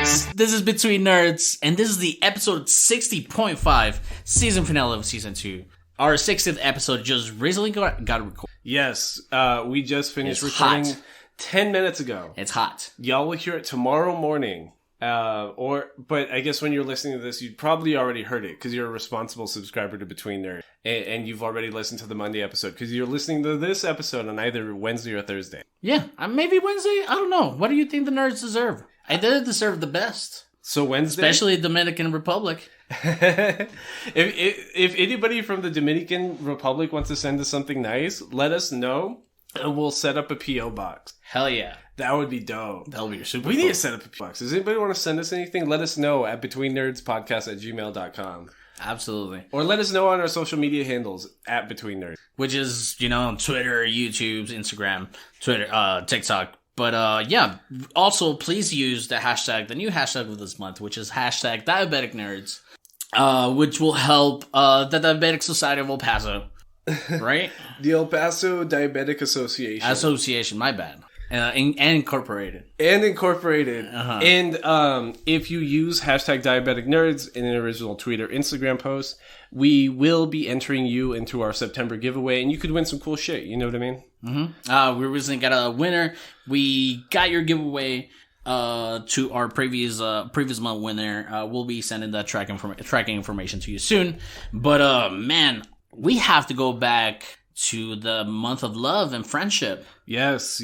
nerds! This is Between Nerds, and this is the episode 60.5 season finale of season 2. Our 60th episode just recently got recorded. Yes, we just finished recording hot. 10 minutes ago. It's hot. Y'all will hear it tomorrow morning. But I guess when you're listening to this, you probably already heard it because you're a responsible subscriber to Between Nerds. And you've already listened to the Monday episode because you're listening to this episode on either Wednesday or Thursday. Yeah, maybe Wednesday? I don't know. What do you think the nerds deserve? I did deserve the best. So Wednesday? Especially Dominican Republic. if anybody from the Dominican Republic wants to send us something nice, let us know and we'll set up a P.O. box. Hell yeah. That would be dope. That would be super We cool. need to set up a P.O. box. Does anybody want to send us anything? Let us know at BetweenNerdsPodcast@gmail.com. Absolutely. Or let us know on our social media handles at Between Nerds. Which is, Twitter, YouTube, Instagram, Twitter, TikTok. But yeah, also please use the new hashtag of this month, which is hashtag Diabetic Nerds, which will help the Diabetic Society of El Paso, right? The El Paso Diabetic Association. My bad. And incorporated. Uh-huh. And if you use hashtag Diabetic Nerds in an original tweet or Instagram post, we will be entering you into our September giveaway, and you could win some cool shit. You know what I mean? Mm-hmm. We recently got a winner. We got your giveaway to our previous month winner. We'll be sending that tracking information to you soon. But man, we have to go back to the month of love and friendship. Yes.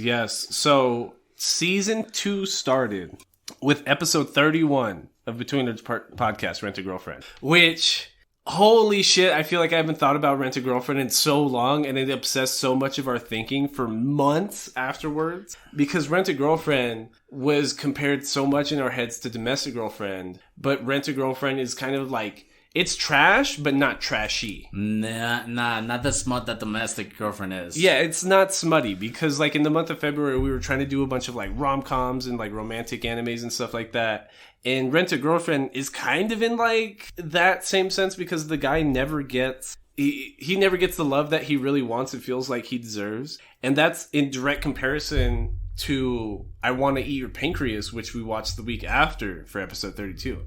So, season 2 started with episode 31 of Between Nerds Podcast, Rent a Girlfriend. Which, holy shit, I feel like I haven't thought about Rent a Girlfriend in so long, and it obsessed so much of our thinking for months afterwards. Because Rent a Girlfriend was compared so much in our heads to Domestic Girlfriend, but Rent a Girlfriend is kind of like, it's trash, but not trashy. Nah, not the smut that Domestic Girlfriend is. Yeah, it's not smutty, because like in the month of February, we were trying to do a bunch of like rom-coms and like romantic animes and stuff like that. And Rent a Girlfriend is kind of in like that same sense because the guy never gets... He never gets the love that he really wants and feels like he deserves. And that's in direct comparison to I Want to Eat Your Pancreas, which we watched the week after for episode 32.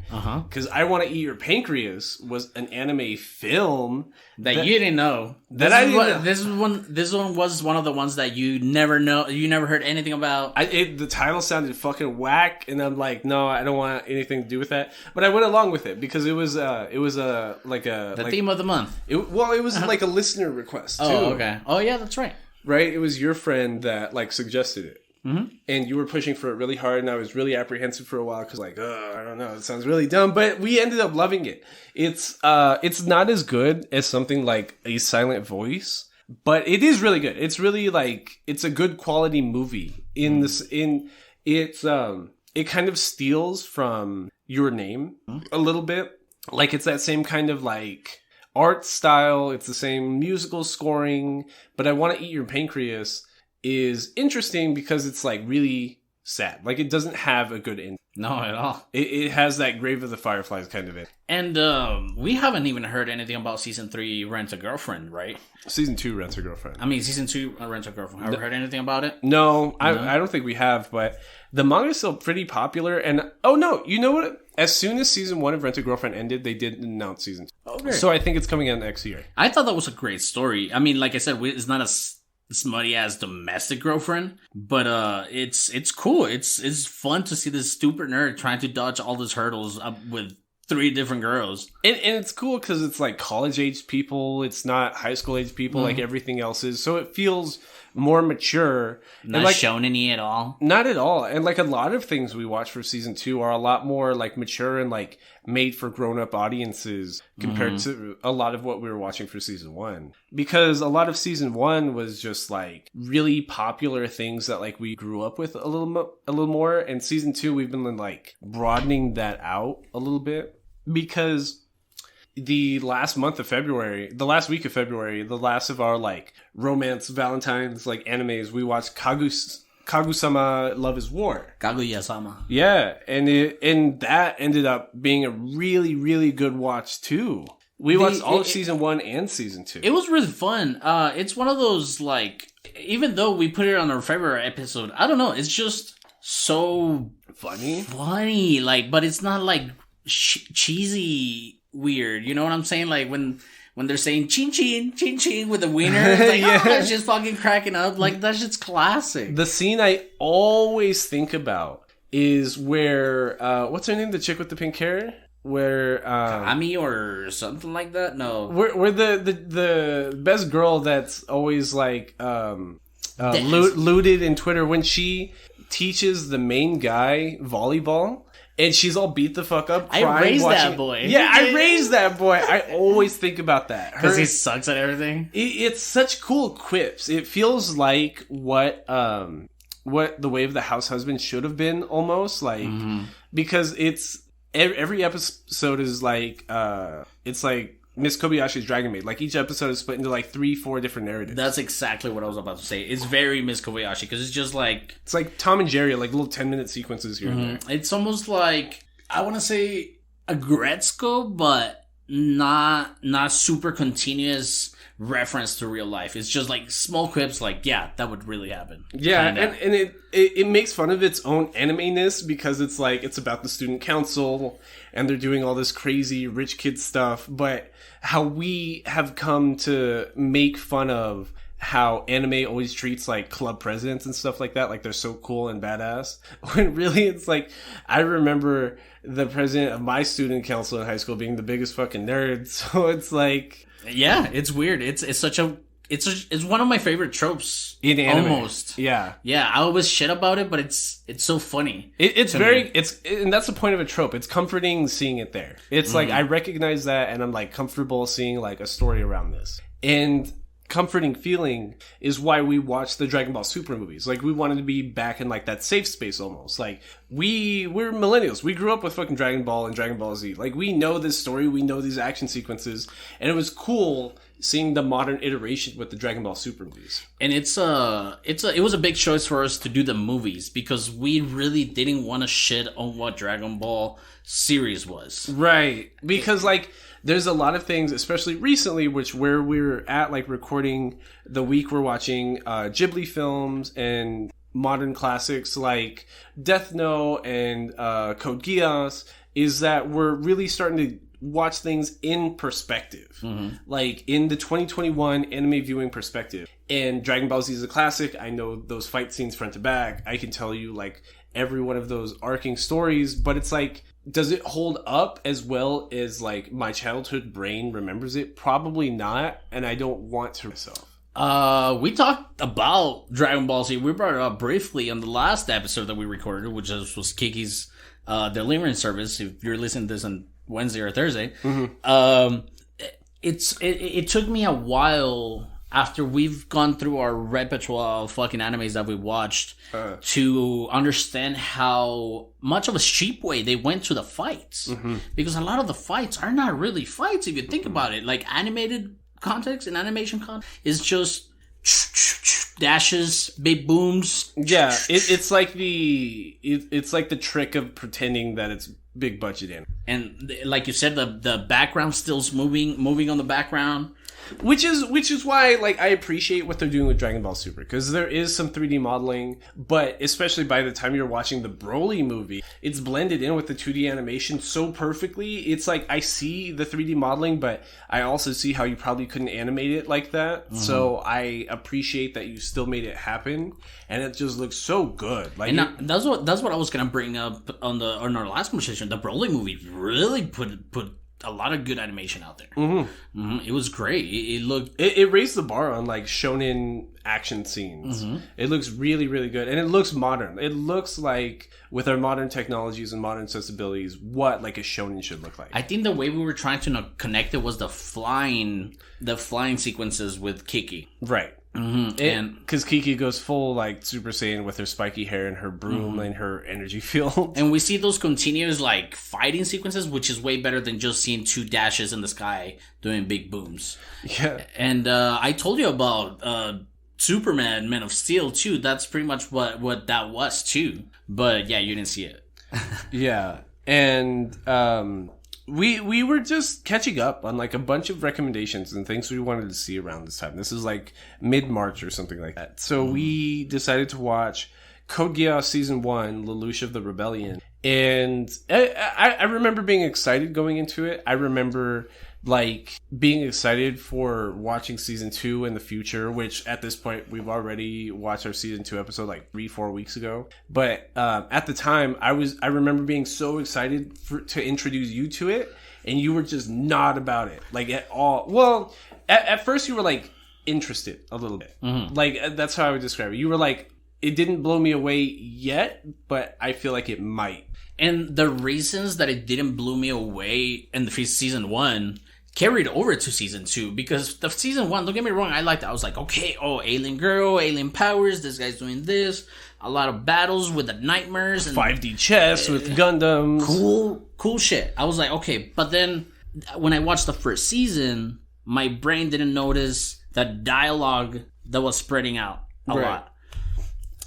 Because I Want to Eat Your Pancreas was an anime film that you didn't know. This one was one of the ones that you never heard anything about. The title sounded fucking whack, and I'm like, no, I don't want anything to do with that. But I went along with it because it was the theme of the month. It was like a listener request too. Oh, okay. Oh yeah, that's right. Right, it was your friend that like suggested it. Mm-hmm. And you were pushing for it really hard, and I was really apprehensive for a while because, like, I don't know, it sounds really dumb. But we ended up loving it. It's not as good as something like A Silent Voice, but it is really good. It's really like it's a good quality movie. It kind of steals from Your Name a little bit. Like it's that same kind of like art style. It's the same musical scoring. But I Want to Eat Your Pancreas is interesting because it's like really sad. Like it doesn't have a good end. No, at all. It has that Grave of the Fireflies kind of end. And we haven't even heard anything about season 3 Rent a Girlfriend, right? Season 2 Rent a Girlfriend. I mean, season 2 Rent a Girlfriend. Have you heard anything about it? No, I don't think we have, but the manga is still pretty popular. And oh no, you know what? As soon as season 1 of Rent a Girlfriend ended, they did announce season 2. Okay. So I think it's coming out next year. I thought that was a great story. I mean, like I said, it's not as smutty as Domestic Girlfriend, but it's cool. It's fun to see this stupid nerd trying to dodge all these hurdles with 3 different girls. And it's cool because it's like college-age people. It's not high school-age people like everything else is. So it feels more mature. Not like, shonen-y at all. Not at all. And like a lot of things we watch for season 2 are a lot more like mature and like made for grown-up audiences compared to a lot of what we were watching for season 1. Because a lot of season 1 was just like really popular things that like we grew up with a little more. And season 2, we've been like broadening that out a little bit. Because the last week of February, the last of our like romance Valentine's like animes, we watched Kaguya-sama Love is War. Kaguya-sama. Yeah, and that ended up being a really, really good watch too. We watched all of season 1 and season 2. It was really fun. It's one of those like, even though we put it on our February episode, I don't know, it's just so funny, like, but it's not like cheesy weird. You know what I'm saying? Like when they're saying chin chin with the wiener, it's like, oh, that's just fucking cracking up. Like, that shit's classic. The scene I always think about is where, what's her name? The chick with the pink hair? Where, Ami or something like that? No. Where the best girl that's always like, looted in Twitter, when she teaches the main guy volleyball. And she's all beat the fuck up. I raised that boy. Yeah, I raised that boy. I always think about that. Because he sucks at everything? It's such cool quips. It feels like what the way of the house husband should have been, almost. Like, because it's... Every episode is like... it's like Miss Kobayashi's Dragon Maid. Like, each episode is split into like 3-4 different narratives. That's exactly what I was about to say. It's very Miss Kobayashi, because it's just like... It's like Tom and Jerry, like little 10-minute sequences here and there. It's almost like, I want to say a Gretzko, but not super continuous reference to real life. It's just like small quips like, yeah, that would really happen. Yeah, and it makes fun of its own anime-ness, because it's like, it's about the student council and they're doing all this crazy rich kid stuff, but how we have come to make fun of how anime always treats like club presidents and stuff like that, like they're so cool and badass, when really it's like, I remember the president of my student council in high school being the biggest fucking nerd, so it's like... Yeah, it's weird. It's one of my favorite tropes in anime. Almost. Yeah. I always shit about it, but it's so funny. And that's the point of a trope. It's comforting seeing it there. It's like, I recognize that, and I'm like comfortable seeing like a story around this. And comforting feeling is why we watch the Dragon Ball Super movies. Like, we wanted to be back in like that safe space almost. Like, we're millennials. We grew up with fucking Dragon Ball and Dragon Ball Z. Like, we know this story, we know these action sequences, and it was cool seeing the modern iteration with the Dragon Ball Super movies. And it was a big choice for us to do the movies, because we really didn't want to shit on what Dragon Ball series was. Right. Because like, there's a lot of things, especially recently, where we're at, like, recording the week we're watching Ghibli films and modern classics like Death Note and Code Geass, is that we're really starting to watch things in perspective. Like, in the 2021 anime viewing perspective. And Dragon Ball Z is a classic. I know those fight scenes front to back. I can tell you, like, every one of those arcing stories, but it's like, does it hold up as well as like my childhood brain remembers it? Probably not, and I don't want to myself. We talked about Dragon Ball Z. We brought it up briefly on the last episode that we recorded, which was Kiki's delivery service. If you're listening to this on Wednesday or Thursday, it took me a while after we've gone through our repertoire of fucking animes that we watched to understand how much of a cheap way they went to the fights. Because a lot of the fights are not really fights if you think about it. Like, animated context and animation context is just dashes, big booms. Yeah, it's like the trick of pretending that it's big budget anime. And like you said, the background still's moving on the background. Which is why, like, I appreciate what they're doing with Dragon Ball Super, because there is some 3D modeling, but especially by the time you're watching the Broly movie, it's blended in with the 2D animation so perfectly. It's like, I see the 3D modeling, but I also see how you probably couldn't animate it like that. So I appreciate that you still made it happen, and it just looks so good. Like, and that's what I was gonna bring up on our last conversation. The Broly movie really put a lot of good animation out there. It was great. It raised the bar on like shonen action scenes. It looks really, really good, and it looks modern. It looks like, with our modern technologies and modern sensibilities, what like a shonen should look like. I think the way we were trying to connect it was the flying sequences with Kiki. Right. And because Kiki goes full like Super Saiyan with her spiky hair and her broom and her energy field, and we see those continuous like fighting sequences, which is way better than just seeing two dashes in the sky doing big booms. Yeah. And I told you about Superman, Man of Steel too. That's pretty much what that was too. But yeah, you didn't see it. Yeah. And we were just catching up on like a bunch of recommendations and things we wanted to see around this time. This is like mid-March or something like that. So we decided to watch Code Geass Season 1, Lelouch of the Rebellion. And I remember being excited going into it. I remember like being excited for watching Season 2 in the future, which at this point we've already watched our Season 2 episode like 3-4 weeks ago. But at the time I remember being so excited to introduce you to it, and you were just not about it like at all. Well, at first you were like interested a little bit. Mm-hmm. Like that's how I would describe it. You were like, it didn't blow me away yet, but I feel like it might. And the reasons that it didn't blow me away in the Season 1 carried over to Season 2, because the Season 1, don't get me wrong, I liked it. I was like, okay, alien girl, alien powers, this guy's doing this, a lot of battles with the nightmares. And 5D chess with Gundams. Cool shit. I was like, okay, but then when I watched the first season, my brain didn't notice the dialogue that was spreading out a lot.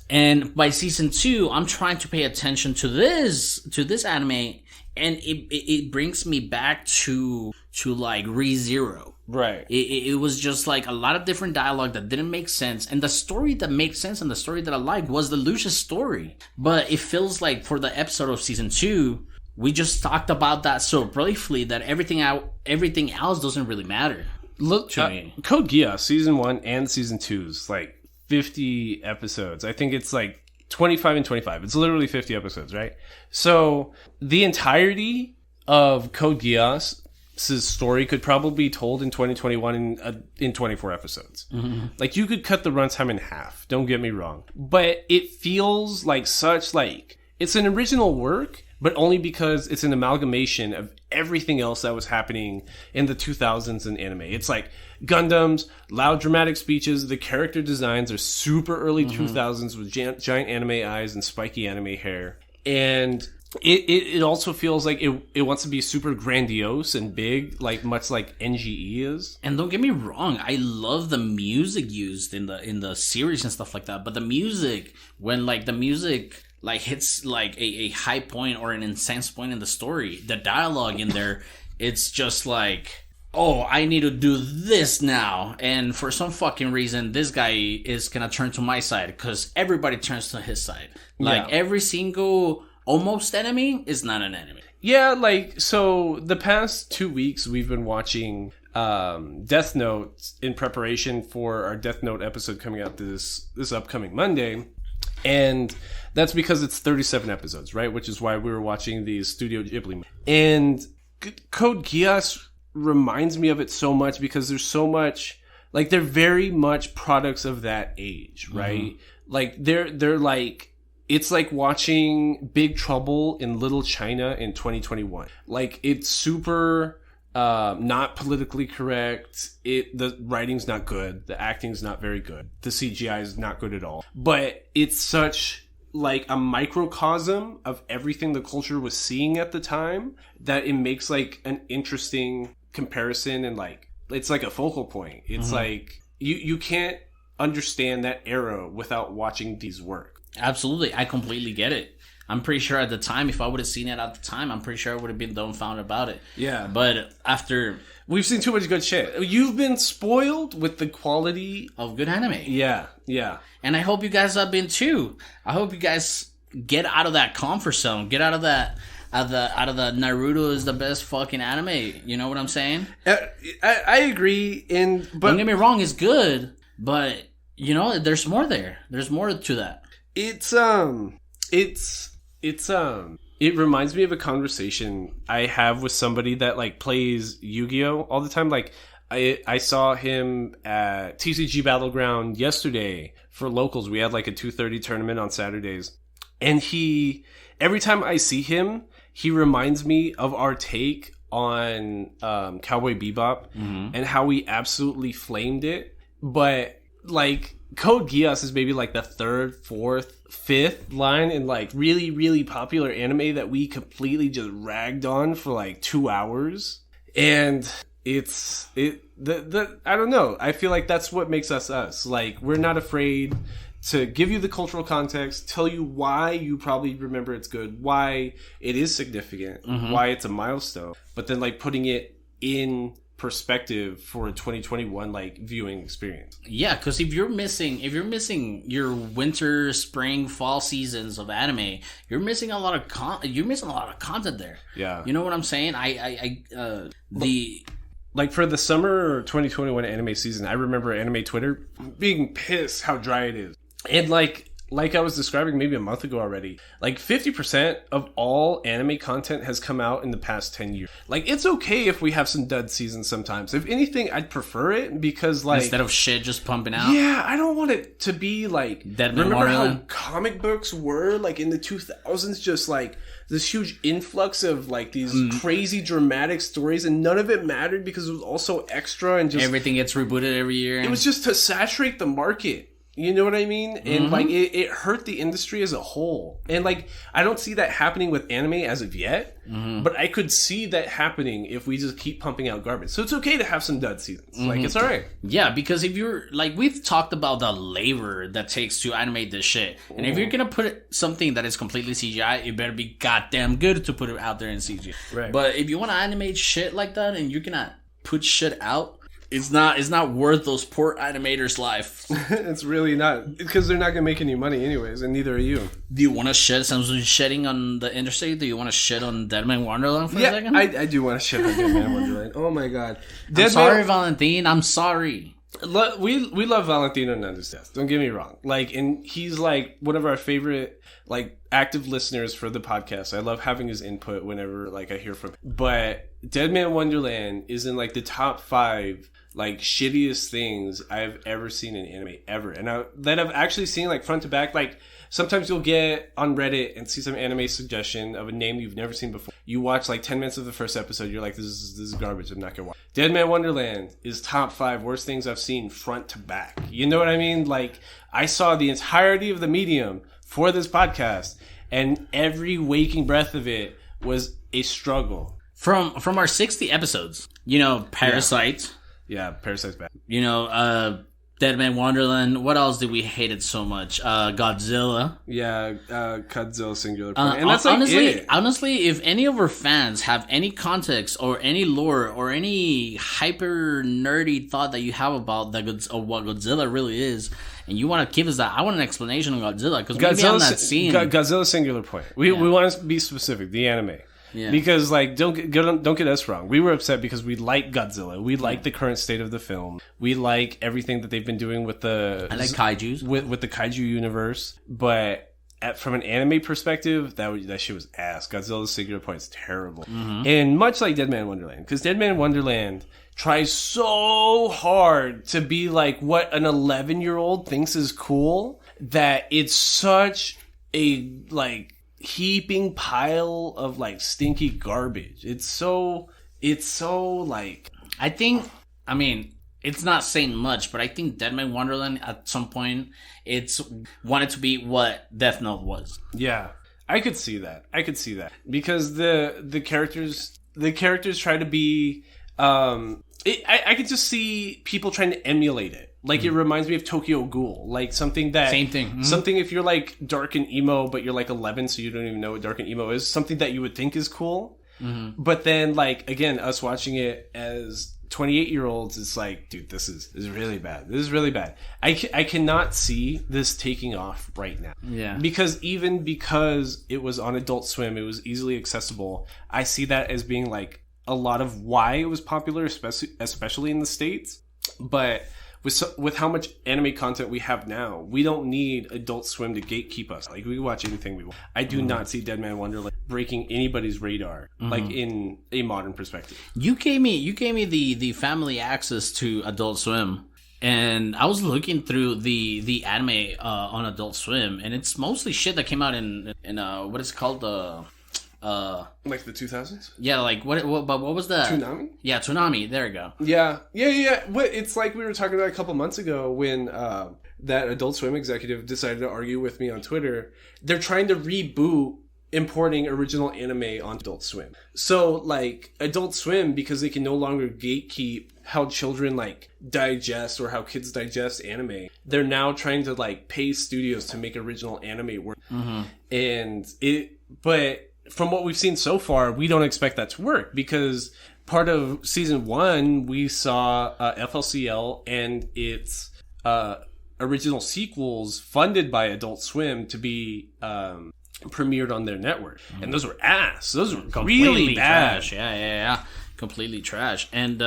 And by Season 2, I'm trying to pay attention to this anime, and it brings me back to like Re:Zero. Right. It was just like a lot of different dialogue that didn't make sense, and the story that makes sense and the story that I liked was the Lucius story. But it feels like for the episode of Season 2, we just talked about that so briefly that everything else doesn't really matter. Look, to me. Code Geass Season 1 and Season 2 is like 50 episodes. I think it's like 25 and 25. It's literally 50 episodes, right? So the entirety of Code Geass's story could probably be told in 2021 in 24 episodes. Mm-hmm. Like you could cut the runtime in half. Don't get me wrong, but it feels like such like it's an original work, but only because it's an amalgamation of everything else that was happening in the 2000s in anime. It's like Gundams, loud dramatic speeches, the character designs are super early 2000s with giant anime eyes and spiky anime hair. And it also feels like it wants to be super grandiose and big, like much like NGE is. And don't get me wrong, I love the music used in the series and stuff like that. But the music, when like the music like hits like a high point or an intense point in the story, the dialogue in there, it's just like, oh, I need to do this now. And for some fucking reason, this guy is gonna turn to my side because everybody turns to his side. Like every single almost enemy is not an enemy. Yeah, like, so the past 2 weeks we've been watching Death Note in preparation for our Death Note episode coming out this upcoming Monday. And that's because it's 37 episodes, right? Which is why we were watching these Studio Ghibli movies. And Code Geass reminds me of it so much because there's so much, like, they're very much products of that age, right? Mm-hmm. Like, they're like, it's like watching Big Trouble in Little China in 2021. Like, it's super not politically correct. The writing's not good. The acting's not very good. The CGI is not good at all. But it's such like a microcosm of everything the culture was seeing at the time that it makes like an interesting comparison, and like it's like a focal point. It's like you can't understand that era without watching these work. Absolutely. I completely get it. I'm pretty sure at the time, if I would have seen it at the time, I'm pretty sure I would have been dumbfounded about it. Yeah. But after... We've seen too much good shit. You've been spoiled with the quality of good anime. Yeah, yeah. And I hope you guys have been too. I hope you guys get out of that comfort zone. Get out of that... Out of the Naruto is the best fucking anime. You know what I'm saying? I agree. But don't get me wrong, it's good. But, you know, there's more there. There's more to that. It reminds me of a conversation I have with somebody that like plays Yu-Gi-Oh all the time. Like I saw him at TCG Battleground yesterday for locals. We had like a 2:30 tournament on Saturdays, and every time I see him, he reminds me of our take on Cowboy Bebop and how we absolutely flamed it. But like Code Geass is maybe like the third, fourth, fifth line in like really, really popular anime that we completely just ragged on for like 2 hours. And I don't know. I feel like that's what makes us us. Like, we're not afraid to give you the cultural context, tell you why you probably remember it's good, why it is significant, why it's a milestone, but then like putting it in perspective for a 2021 like viewing experience. Yeah, because if you're missing your winter, spring, fall seasons of anime, you're missing a lot of content there. Yeah, you know what I'm saying? Like for the summer 2021 anime season, I remember anime Twitter being pissed how dry it is. And like I was describing maybe a month ago already, like 50% of all anime content has come out in the past 10 years. Like, it's okay if we have some dud seasons sometimes. If anything, I'd prefer it because, like... instead of shit just pumping out? Yeah, I don't want it to be, like... remember how comic books were, like, in the 2000s? Just, like, this huge influx of, like, these crazy dramatic stories, and none of it mattered because it was all so extra and just... everything gets rebooted every year. It was just to saturate the market. You know what I mean? And, like, it hurt the industry as a whole. And, like, I don't see that happening with anime as of yet. But I could see that happening if we just keep pumping out garbage. So it's okay to have some dud seasons. Like, it's all right. Yeah, because if you're... like, we've talked about the labor that takes to animate this shit. And if you're going to put something that is completely CGI, it better be goddamn good to put it out there in CGI. Right. But if you want to animate shit like that and you're going to put shit out... It's not worth those poor animators' life. It's really not. Because they're not going to make any money anyways, and neither are you. Do you want to shed some shedding on the industry? Do you want to shed on Deadman Wonderland for a second? I do want to shed on Deadman Wonderland. Oh my god. I'm sorry, Valentin. I'm sorry. We love Valentino Hernandez. Don't get me wrong. Like, and he's like one of our favorite like active listeners for the podcast. I love having his input whenever like I hear from him. But Deadman Wonderland is in like the top 5 like shittiest things I've ever seen in anime ever, and that I've actually seen like front to back. Like sometimes you'll get on Reddit and see some anime suggestion of a name you've never seen before. You watch like 10 minutes of the first episode, you're like, this is garbage. I'm not gonna watch. Deadman Wonderland is top 5 worst things I've seen front to back. You know what I mean? Like I saw the entirety of the medium for this podcast, and every waking breath of it was a struggle. From our 60 episodes, you know, Parasite. Yeah, Parasite's bad. You know, Deadman Wonderland. What else did we hate it so much? Godzilla. Yeah, Godzilla singular point. And that's like honestly, if any of our fans have any context or any lore or any hyper nerdy thought that you have about what Godzilla really is, and you want to give us that, I want an explanation on Godzilla, because maybe I'm not seeing Godzilla singular point. We want to be specific. The anime. Yeah. Because, like, don't get us wrong. We were upset because we like Godzilla. We like the current state of the film. We like everything that they've been doing with the... I like kaijus. With the kaiju universe. But from an anime perspective, that shit was ass. Godzilla's singular point is terrible. And much like Deadman Wonderland. Because Deadman Wonderland tries so hard to be like what an 11-year-old thinks is cool, that it's such a, like... heaping pile of like stinky garbage. It's so like, I mean it's not saying much, but I think Deadman Wonderland at some point it's wanted to be what Death Note was. Yeah, I could see that because the characters try to be I could just see people trying to emulate it. Like, it reminds me of Tokyo Ghoul. Like, something that... same thing. Something if you're, like, dark and emo, but you're, like, 11, so you don't even know what dark and emo is. Something that you would think is cool. But then, like, again, us watching it as 28-year-olds, it's like, dude, this is really bad. This is really bad. I cannot see this taking off right now. Yeah. Because it was on Adult Swim, it was easily accessible. I see that as being, like, a lot of why it was popular, especially in the States. But... with how much anime content we have now, we don't need Adult Swim to gatekeep us. Like, we can watch anything we want. I do not see Deadman Wonderland breaking anybody's radar, like, in a modern perspective. You gave me the family access to Adult Swim, and I was looking through the anime on Adult Swim, and it's mostly shit that came out in what is it called, like the 2000s? Yeah, like what was the Toonami? Yeah, Toonami. There you go. Yeah. But it's like we were talking about a couple months ago when that Adult Swim executive decided to argue with me on Twitter. They're trying to reboot importing original anime on Adult Swim. So, like, Adult Swim, because they can no longer gatekeep how children, like, digest or how kids digest anime, they're now trying to, like, pay studios to make original anime work. And but from what we've seen so far, we don't expect that to work because part of season 1, we saw FLCL and its original sequels funded by Adult Swim to be premiered on their network, and those were ass. Those were really bad. Trash. Yeah, completely trash. And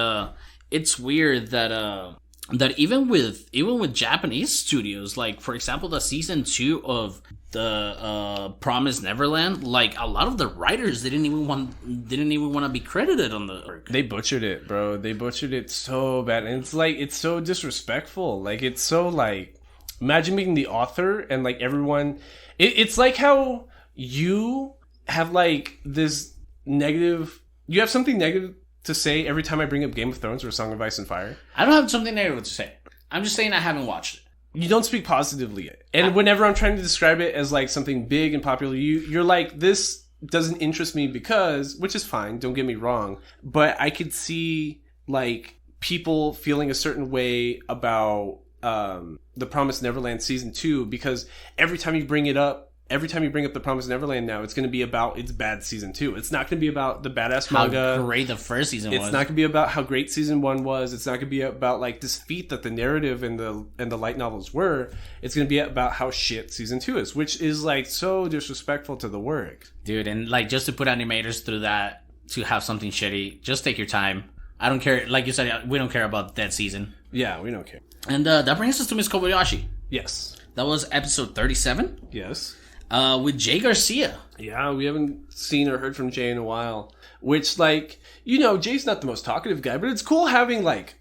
it's weird that even with Japanese studios, like for example, the season 2 of the Promised Neverland, like a lot of the writers didn't even want to be credited on the work. They butchered it, bro. They butchered it so bad, and it's so disrespectful. Like it's so like, imagine being the author and like everyone. It's like how you have like this negative. You have something negative to say every time I bring up Game of Thrones or Song of Ice and Fire. I don't have something negative to say. I'm just saying I haven't watched it. You don't speak positively. And whenever I'm trying to describe it as like something big and popular, you're like, this doesn't interest me because, which is fine, don't get me wrong, but I could see like people feeling a certain way about The Promised Neverland season 2, because every time you bring up The Promised Neverland now, it's going to be about its bad season 2. It's not going to be about the badass manga. How great the first season was. It's not going to be about how great season 1 was. It's not going to be about like this feat that the narrative and the light novels were. It's going to be about how shit season 2 is, which is like so disrespectful to the work. Dude, and like just to put animators through that, to have something shitty, just take your time. I don't care. Like you said, we don't care about that season. Yeah, we don't care. And that brings us to Miss Kobayashi. Yes. That was episode 37. Yes. With Jay Garcia. Yeah, we haven't seen or heard from Jay in a while. Which, like, you know, Jay's not the most talkative guy, but it's cool having, like,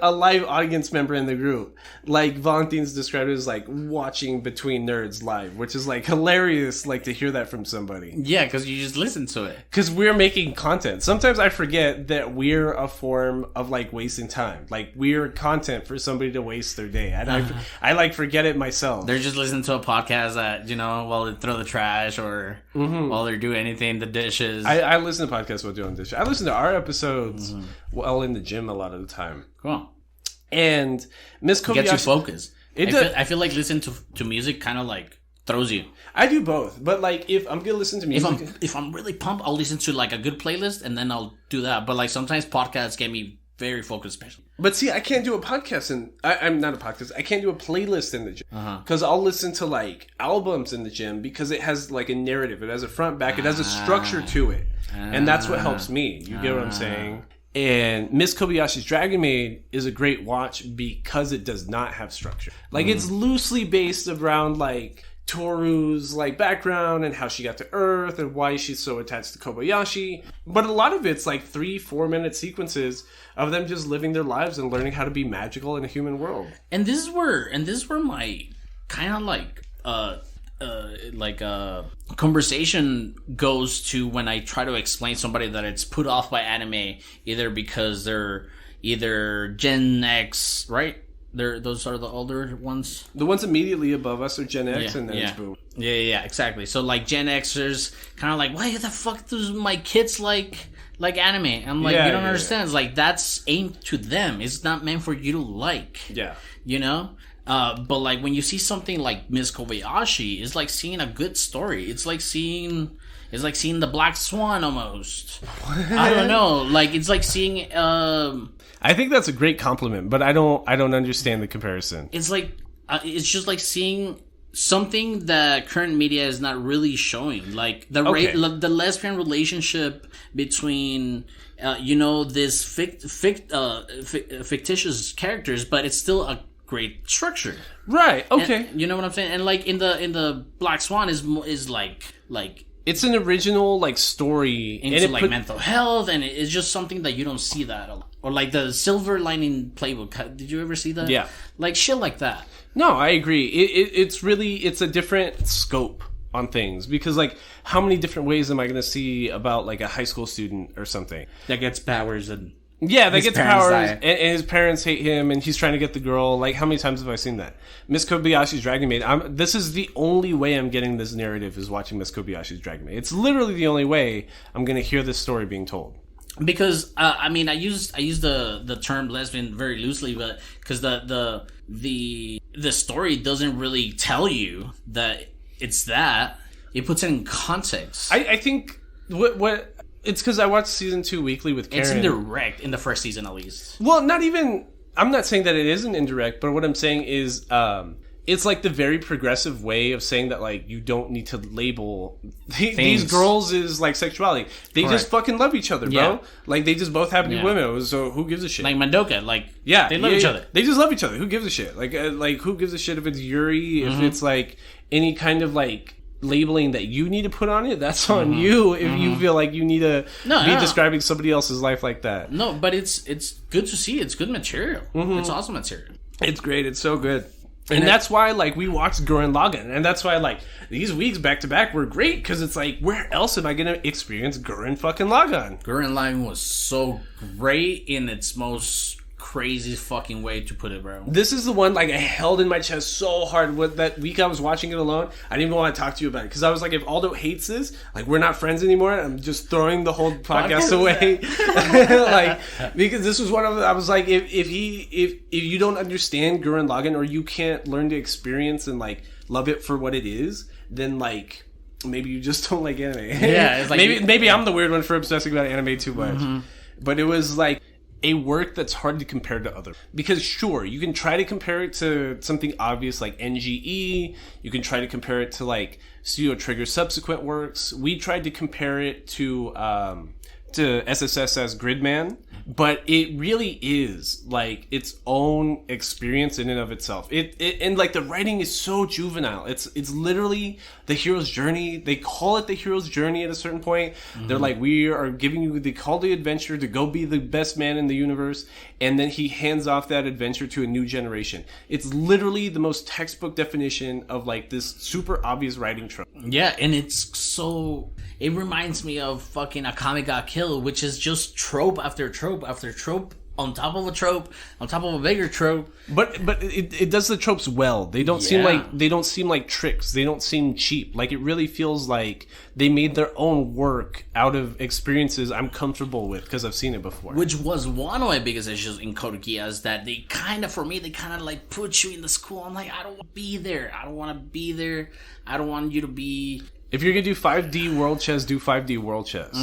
a live audience member in the group. Like, Valentine's described it as, like, watching Between Nerds live, which is, like, hilarious, like, to hear that from somebody. Yeah, because you just listen to it. Because we're making content. Sometimes I forget that we're a form of, like, wasting time. Like, we're content for somebody to waste their day. And I like, forget it myself. They're just listening to a podcast that, you know, while they throw the trash or while they're doing anything, the dishes. I listen to podcasts while doing dishes. I listen to our episodes while in the gym a lot of the time. Cool. And Miss Kobayashi gets you focused. I feel like listening to music kind of like throws you. I do both, but like if I'm gonna listen to music, if I'm really pumped, I'll listen to like a good playlist and then I'll do that. But like sometimes podcasts get me very focused, especially. But see, I can't do a podcast I'm not a podcast. I can't do a playlist in the gym because I'll listen to like albums in the gym because it has like a narrative. It has a front, back. It has a structure to it, and that's what helps me. You get what I'm saying? And Miss Kobayashi's Dragon Maid is a great watch because it does not have structure. Like it's loosely based around like Toru's like background and how she got to Earth and why she's so attached to Kobayashi. But a lot of it's like 3-4 minute sequences of them just living their lives and learning how to be magical in a human world. And this is where my kind of conversation goes to when I try to explain somebody that it's put off by anime, either because they're either Gen X, right? Those are the older ones. The ones immediately above us are Gen X, and then it's boom. Yeah, exactly. So like Gen Xers kind of like, why the fuck does my kids like anime? I'm like, you don't understand. Yeah. It's like that's aimed to them. It's not meant for you to like. Yeah. You know? But like when you see something like Miss Kobayashi, it's like seeing a good story. It's like seeing the Black Swan almost. I don't know. Like it's like seeing I think that's a great compliment, but I don't understand the comparison. It's like it's just like seeing something that current media is not really showing, like the the lesbian relationship between this fictitious characters, but it's still a great structure, right? Okay, and, you know what I'm saying? And like in the Black Swan is like it's an original like story into like mental health, and it's just something that you don't see that a lot. Or like the Silver Lining Playbook. Did you ever see that? Yeah, like shit like that. No, I agree. It's a different scope on things because like how many different ways am I going to see about like a high school student or something that gets powers and that gets powers and his parents hate him and he's trying to get the girl. Like how many times have I seen that? Miss Kobayashi's Dragon Maid. This is the only way I'm getting this narrative is watching Miss Kobayashi's Dragon Maid. It's literally the only way I'm going to hear this story being told. Because I mean I use the term lesbian very loosely, but because the story doesn't really tell you that it's that. It puts it in context. I think what It's because I watched season 2 weekly with Karen. It's indirect in the first season, at least. Well, not even... I'm not saying that it isn't indirect, but what I'm saying is... it's like the very progressive way of saying that, like, you don't need to label these girls as, like, sexuality. They just fucking love each other, bro. Yeah. Like, they just both happen to be women, so who gives a shit? Like Madoka, like, they love each other. They just love each other. Who gives a shit? Like who gives a shit if it's Yuri, if it's, like, any kind of, like, labeling that you need to put on it? That's on you if you feel like you need to be describing somebody else's life like that. No, but it's good to see. It's good material. It's awesome material. It's great. It's so good. And that's why, like, we watched Gurren Lagann. And that's why, like, these weeks back-to-back were great. Because it's like, where else am I going to experience Gurren fucking Lagann? Gurren Lagann was so great in its most crazy fucking way to put it, bro. This is the one, like, I held in my chest so hard. With that week I was watching it alone, I didn't even want to talk to you about it. Because I was like, if Aldo hates this, like, we're not friends anymore. I'm just throwing the whole podcast away. Like, because this was one of the, I was like, if you don't understand Gurren Lagann, or you can't learn to experience and, like, love it for what it is, then, like, maybe you just don't like anime. Yeah, it's like maybe I'm the weird one for obsessing about anime too much. But it was like a work that's hard to compare to other. Because sure, you can try to compare it to something obvious like NGE. You can try to compare it to, like, Studio Trigger's subsequent works. We tried to compare it to SSS's Gridman. But it really is, like, its own experience in and of itself. And, like, the writing is so juvenile. It's literally the hero's journey. They call it the hero's journey at a certain point. They're like, we are giving you the call to adventure to go be the best man in the universe. And then he hands off that adventure to a new generation. It's literally the most textbook definition of, like, this super obvious writing trope. Yeah, and it's so... It reminds me of fucking Akame ga Kill, which is just trope after trope after trope on top of a trope on top of a bigger trope. But it does the tropes well. They don't seem like tricks. They don't seem cheap. Like, it really feels like they made their own work out of experiences I'm comfortable with because I've seen it before. Which was one of my biggest issues in Code Geass, that they kind of like put you in the school. I'm like, I don't want to be there. I don't want to be there. I don't want you to be... If you're going to do 5D World Chess, do 5D World Chess.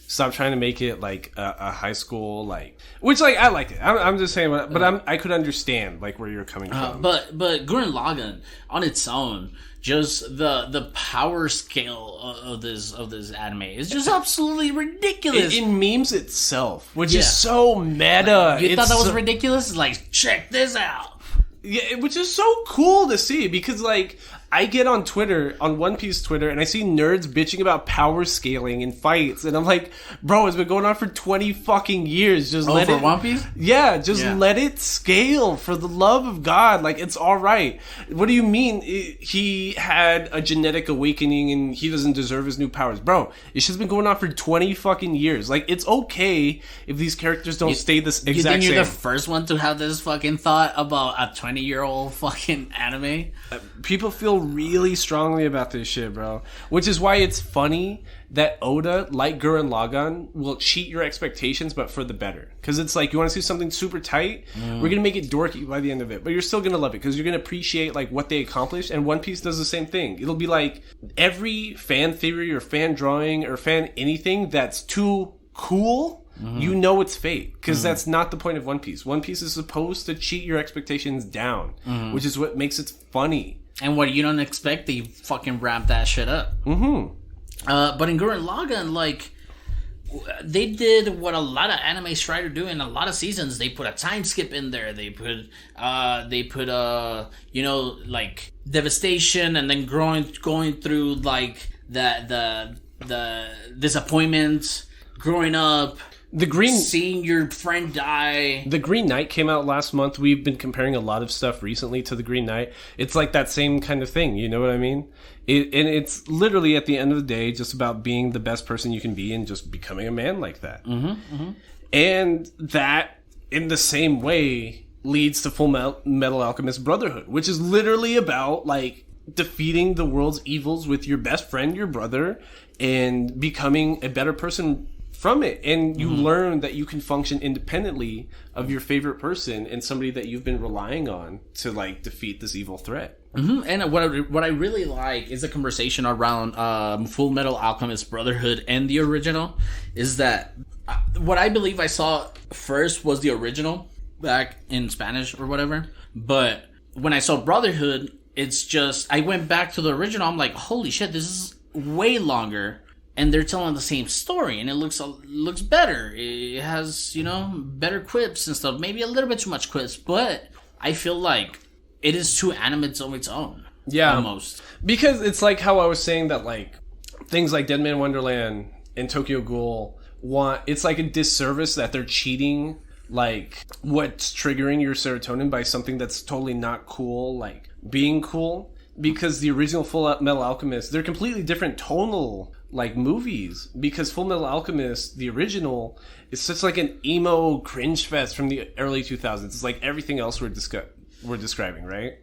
Stop trying to make it like a high school, like... Which, like, I like it. I'm just saying, but I could understand, like, where you're coming from. But Gurren Lagann, on its own, just the power scale of this anime is just absolutely ridiculous. It memes itself, which is so meta. You thought that was ridiculous? Like, check this out. Yeah, which is so cool to see, because, like... I get on Twitter, on One Piece Twitter, and I see nerds bitching about power scaling in fights, and I'm like, bro, it's been going on for 20 fucking years. Just let it... One Piece? Yeah, let it scale, for the love of God. Like, it's alright. What do you mean he had a genetic awakening and he doesn't deserve his new powers? Bro, it's just been going on for 20 fucking years. Like, it's okay if these characters don't stay this exact same. You think you're the first one to have this fucking thought about a 20-year-old fucking anime? People feel really strongly about this shit, bro. Which is why it's funny that Oda, like Gurren Lagann, will cheat your expectations, but for the better. Because it's like, you want to see something super tight? We're going to make it dorky by the end of it. But you're still going to love it, because you're going to appreciate, like, what they accomplished. And One Piece does the same thing. It'll be like, every fan theory or fan drawing or fan anything that's too cool... You know it's fake, because that's not the point of One Piece. One Piece is supposed to cheat your expectations down, which is what makes it funny. And what you don't expect, they fucking ramp that shit up. But in Gurren Lagann, like, they did what a lot of anime try to do in a lot of seasons. They put a time skip in there. They put you know, like, devastation, and then going through, like, the disappointment, growing up. Seeing your friend die. The Green Knight came out last month. We've been comparing a lot of stuff recently to the Green Knight. It's like that same kind of thing, you know what I mean? And it's literally, at the end of the day, just about being the best person you can be and just becoming a man like that. And that, in the same way, leads to Full Metal Alchemist Brotherhood, which is literally about, like, defeating the world's evils with your best friend, your brother, and becoming a better person from it, and you learn that you can function independently of your favorite person and somebody that you've been relying on to like defeat this evil threat. And what I really like is the conversation around Full Metal Alchemist Brotherhood and the original. Is that what I believe I saw first was the original back in Spanish or whatever, but when I saw Brotherhood, it's just I went back to the original. I'm like, holy shit, this is way longer, and they're telling the same story, and it looks better. It has, you know, better quips and stuff. Maybe a little bit too much quips, but I feel like it is too animated of its own. Yeah, almost, because it's like how I was saying that like things like Dead Man Wonderland and Tokyo Ghoul it's like a disservice that they're cheating like what's triggering your serotonin by something that's totally not cool, like being cool. Because the original Full Metal Alchemist, they're completely different tonal like movies. Because Full Metal Alchemist, the original, is such like an emo cringe fest from the early 2000s. It's like everything else we're describing, right?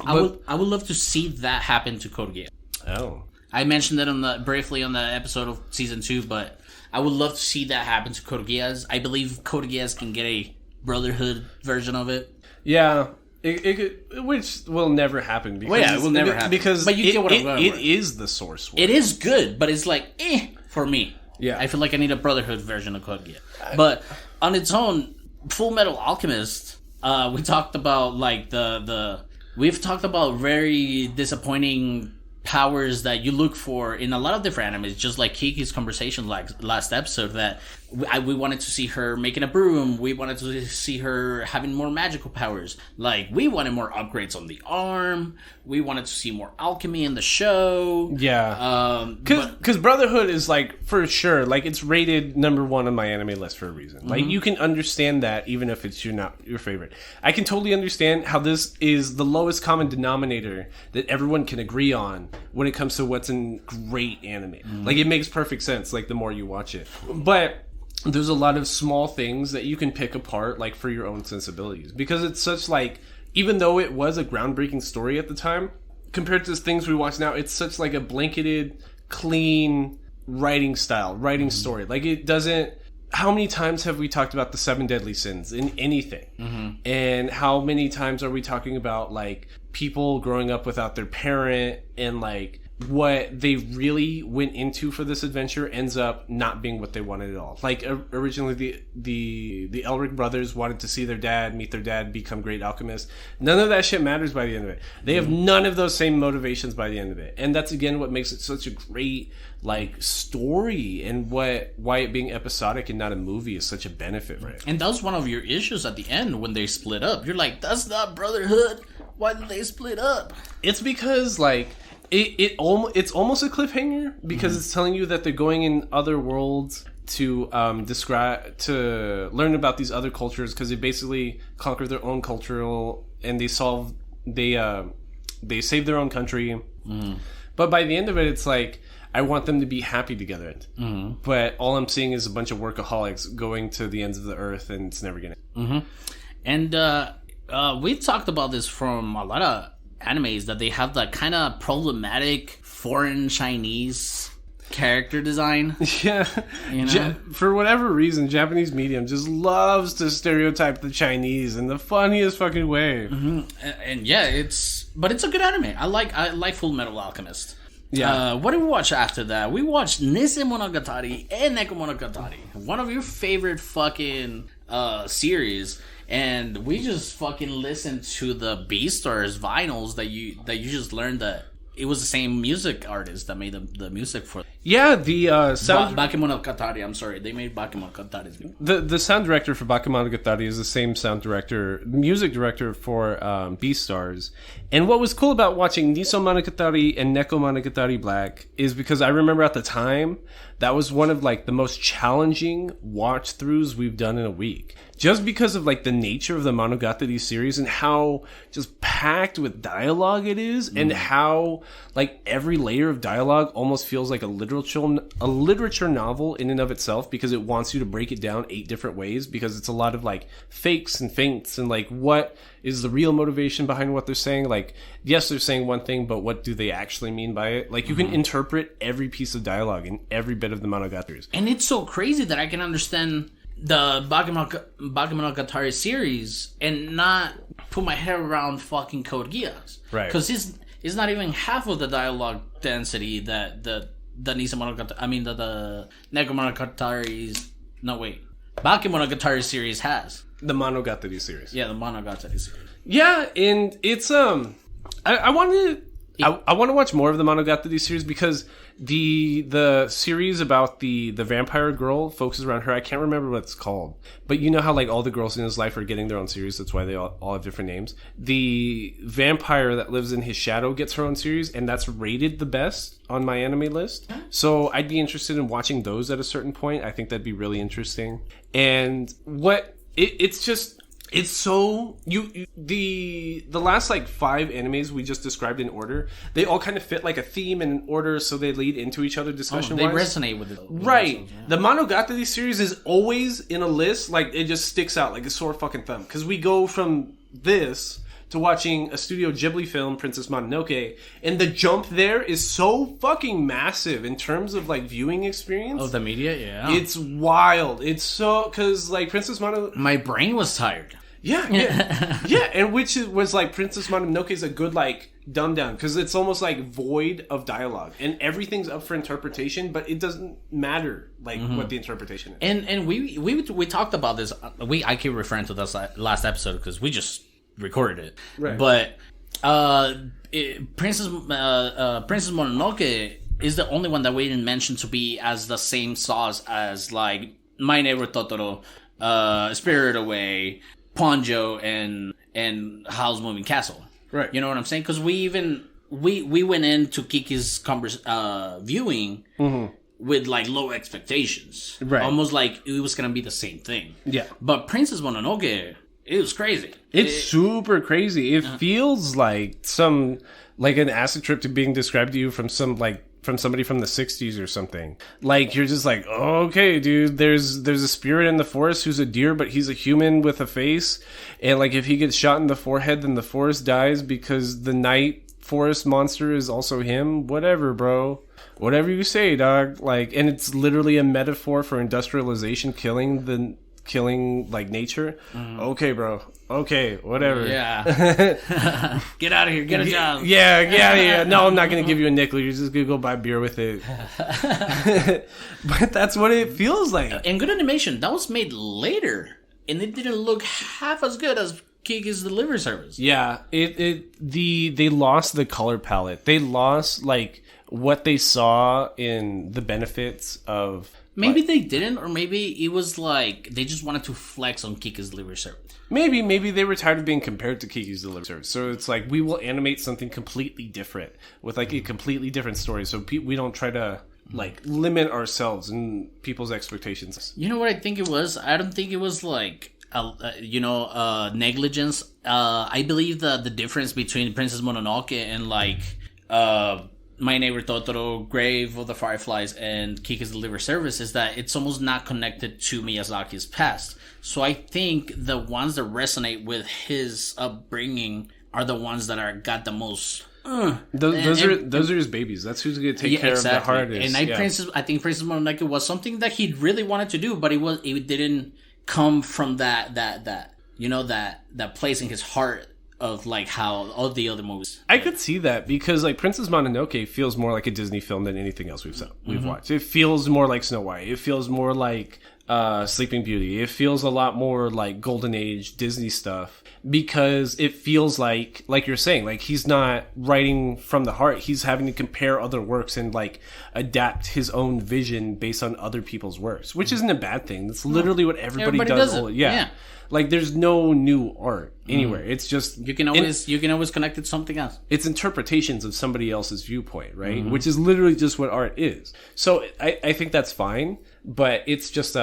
I would love to see that happen to Code Geass. Oh, I mentioned that briefly on the episode of season 2, but I would love to see that happen to Code Geass. I believe Code Geass can get a Brotherhood version of it. Yeah. It could, which will never happen. Because, it will never happen. Because but you get what I'm going it is the source word. It is good, but it's like, for me. Yeah. I feel like I need a Brotherhood version of Code Geass. But on its own, Full Metal Alchemist, we talked about like we've talked about very disappointing powers that you look for in a lot of different animes, just like Kiki's conversation like last episode, that we wanted to see her making a broom, we wanted to see her having more magical powers, like we wanted more upgrades on the arm, we wanted to see more alchemy in the show. Because Brotherhood is like for sure like it's rated #1 on my anime list for a reason. Like you can understand that even if it's not your favorite. I can totally understand how this is the lowest common denominator that everyone can agree on when it comes to what's in great anime. Like it makes perfect sense like the more you watch it. But there's a lot of small things that you can pick apart like for your own sensibilities, because it's such like, even though it was a groundbreaking story at the time compared to things we watch now, it's such like a blanketed clean writing story. Like it doesn't, how many times have we talked about the 7 deadly sins in anything? And how many times are we talking about like people growing up without their parent, and like what they really went into for this adventure ends up not being what they wanted at all. Like originally the Elric brothers wanted to see their dad, meet their dad, become great alchemists. None of that shit matters by the end of it. They have none of those same motivations by the end of it. And that's again what makes it such a great like story, and why it being episodic and not a movie is such a benefit, right? And that was one of your issues at the end when they split up. You're like, that's not Brotherhood. Why did they split up? It's because like it's almost a cliffhanger, because it's telling you that they're going in other worlds to learn about these other cultures, because they basically conquer their own cultural, and they save their own country. But by the end of it, it's like, I want them to be happy together. But all I'm seeing is a bunch of workaholics going to the ends of the earth, and it's never gonna. And we've talked about this from a lot of animes, that they have that kind of problematic foreign Chinese character design. Yeah. You know? For whatever reason, Japanese medium just loves to stereotype the Chinese in the funniest fucking way. And yeah, it's a good anime. I like Full Metal Alchemist. Yeah. What did we watch after that? We watched Nisei Monogatari and Neko Monogatari, one of your favorite fucking series. And we just fucking listened to the Beastars vinyls that you just learned that it was the same music artist that made the music for. Yeah, the sound Bakemonogatari. I'm sorry, they made Bakemonogatari. The sound director for Bakemonogatari is the same music director for Beastars. And what was cool about watching Nisei Monogatari and Neko Monogatari Black is because I remember at the time that was one of like the most challenging watch throughs we've done in a week. Just because of like the nature of the Monogatari series and how just packed with dialogue it is, and how like every layer of dialogue almost feels like a literal literature novel in and of itself, because it wants you to break it down 8 different ways, because it's a lot of like fakes and feints and like what is the real motivation behind what they're saying. Like, yes, they're saying one thing, but what do they actually mean by it? Like, you can interpret every piece of dialogue in every bit of the Monogatari. And it's so crazy that I can understand the Bakemonogatari series and not put my head around fucking Code Geass. Right. Because it's not even half of the dialogue density that the Nekomonogatari... I mean, the Nekomonogatari's... No, wait. Bakemonogatari series has. The Monogatari series. Yeah, the Monogatari series. Yeah, and it's... I want to watch more of the Monogatari series, because the series about the vampire girl focuses around her. I can't remember what it's called, but you know how like all the girls in his life are getting their own series. That's why they all have different names. The vampire that lives in his shadow gets her own series, and that's rated the best on my anime list. So I'd be interested in watching those at a certain point. I think that'd be really interesting. And it's so the last like 5 animes we just described in order, they all kind of fit like a theme and an order, so they lead into each other discussion wise. They resonate with it. Right. Yeah. The Monogatari series is always in a list, like it just sticks out like a sore fucking thumb, because we go from this to watching a Studio Ghibli film, Princess Mononoke, and the jump there is so fucking massive in terms of like viewing experience. Of the media, yeah. It's wild. It's so, because like Princess Mononoke... My brain was tired. Yeah. And which was like Princess Mononoke is a good like dumb down, because it's almost like void of dialogue and everything's up for interpretation, but it doesn't matter like what the interpretation is. And we talked about this. I keep referring to this last episode because we just recorded it. Right. But Princess Mononoke is the only one that we didn't mention to be as the same sauce as like My Neighbor Totoro, Spirited Away, Ponjo, and Howl's Moving Castle. Right. You know what I'm saying? Because we went into Kiki's viewing with like low expectations. Right. Almost like it was gonna be the same thing. Yeah. But Princess Mononoke, it was crazy. It's super crazy. It feels like an acid trip to being described to you from somebody from the 60s or something. Like, you're just like, oh, okay, dude, there's a spirit in the forest who's a deer, but he's a human with a face. And, like, if he gets shot in the forehead, then the forest dies because the night forest monster is also him. Whatever, bro. Whatever you say, dog. Like, and it's literally a metaphor for industrialization killing like nature. Okay, bro. Okay, whatever. Yeah. Get out of here. Get a job. Yeah, get out of here. No, I'm not going to give you a nickel. You're just going to go buy beer with it. But that's what it feels like. And good animation. That was made later. And it didn't look half as good as Kiki's Delivery Service. Yeah. They lost the color palette. They lost, like, what they saw in the benefits of... Maybe they didn't, or maybe it was like they just wanted to flex on Kiki's Delivery Service. Maybe they were tired of being compared to Kiki's Delivery Service. So it's like, we will animate something completely different with like a completely different story. So we don't try to like limit ourselves and people's expectations. You know what I think it was? I don't think it was like negligence. I believe that the difference between Princess Mononoke and like My Neighbor Totoro, Grave of the Fireflies, and Kiki's Delivery Service is that it's almost not connected to Miyazaki's past. So I think the ones that resonate with his upbringing are the ones that got the most. Those are his babies. That's who's going to take care of the hardest. And I think Princess Mononoke was something that he really wanted to do, but it didn't come from that place in his heart of like how all the other movies. I could see that, because like Princess Mononoke feels more like a Disney film than anything else we've watched. It feels more like Snow White. It feels more like Sleeping Beauty. It feels a lot more like Golden Age Disney stuff, because it feels like you're saying, like he's not writing from the heart. He's having to compare other works and like adapt his own vision based on other people's works, which isn't a bad thing. That's literally what everybody does. Yeah. Like, there's no new art anywhere. It's just... You can always connect it to something else. It's interpretations of somebody else's viewpoint, right? Which is literally just what art is. So I think that's fine, but it's just...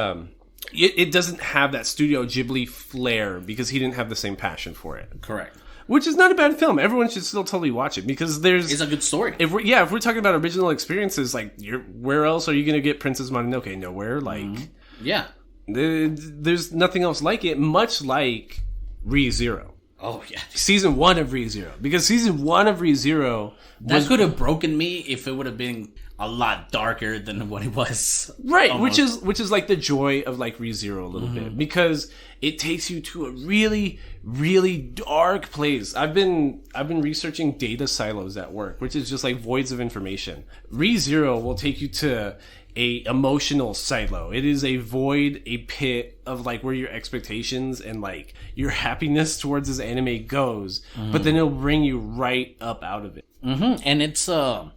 It doesn't have that Studio Ghibli flair because he didn't have the same passion for it. Correct. which is not a bad film. Everyone should still totally watch it because it's a good story. If we're talking about original experiences, like where else are you going to get Princess Mononoke? Nowhere. Like, yeah, there's nothing else like it. Much like Re:Zero. Oh yeah, season 1 of Re:Zero, because season 1 of Re:Zero that could have broken me if it would have been a lot darker than what it was. Right, almost. which is like the joy of like Re:Zero a little bit, because it takes you to a really, really dark place. I've been researching data silos at work, which is just like voids of information. Re:Zero will take you to a emotional silo. It is a void, a pit of like where your expectations and like your happiness towards this anime goes, but then it'll bring you right up out of it. And it's a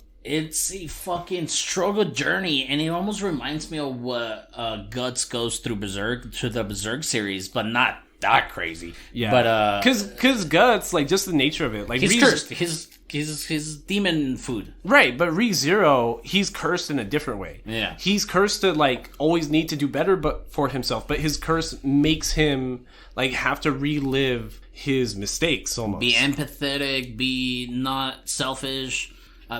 fucking struggle journey, and it almost reminds me of what Guts goes through the Berserk series, but not that crazy. Yeah, but because Guts, like, just the nature of it, like, he's cursed. His demon food. Right, but Re:Zero, he's cursed in a different way. Yeah, he's cursed to like always need to do better, but for himself. But his curse makes him like have to relive his mistakes almost. Be empathetic. Be not selfish.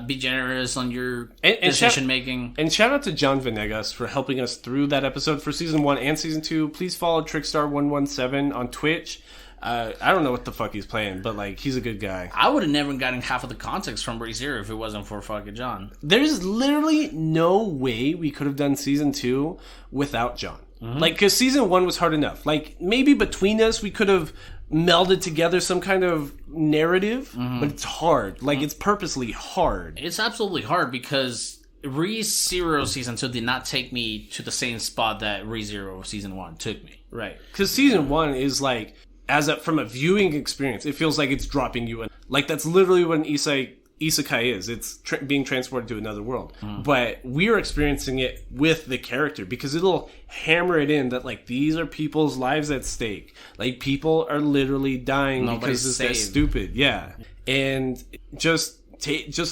Be generous on your decision making. And shout out to John Venegas for helping us through that episode for season 1 and season 2. Please follow Trickstar117 on Twitch. I don't know what the fuck he's playing, but like, he's a good guy. I would have never gotten half of the context from Re:Zero if it wasn't for fucking John. There's literally no way we could have done season 2 without John. Like, because season 1 was hard enough. Like, maybe between us we could have melded together some kind of narrative, but it's hard. Like, it's purposely hard. It's absolutely hard because Re:Zero season 2 did not take me to the same spot that Re:Zero season 1 took me. Right. Because season 1 is like, from a viewing experience, it feels like it's dropping you in. Like, that's literally what an isekai is. It's being transported to another world. But we're experiencing it with the character, because it'll hammer it in that, like, these are people's lives at stake. Like, people are literally dying because this guy's stupid. Yeah. And just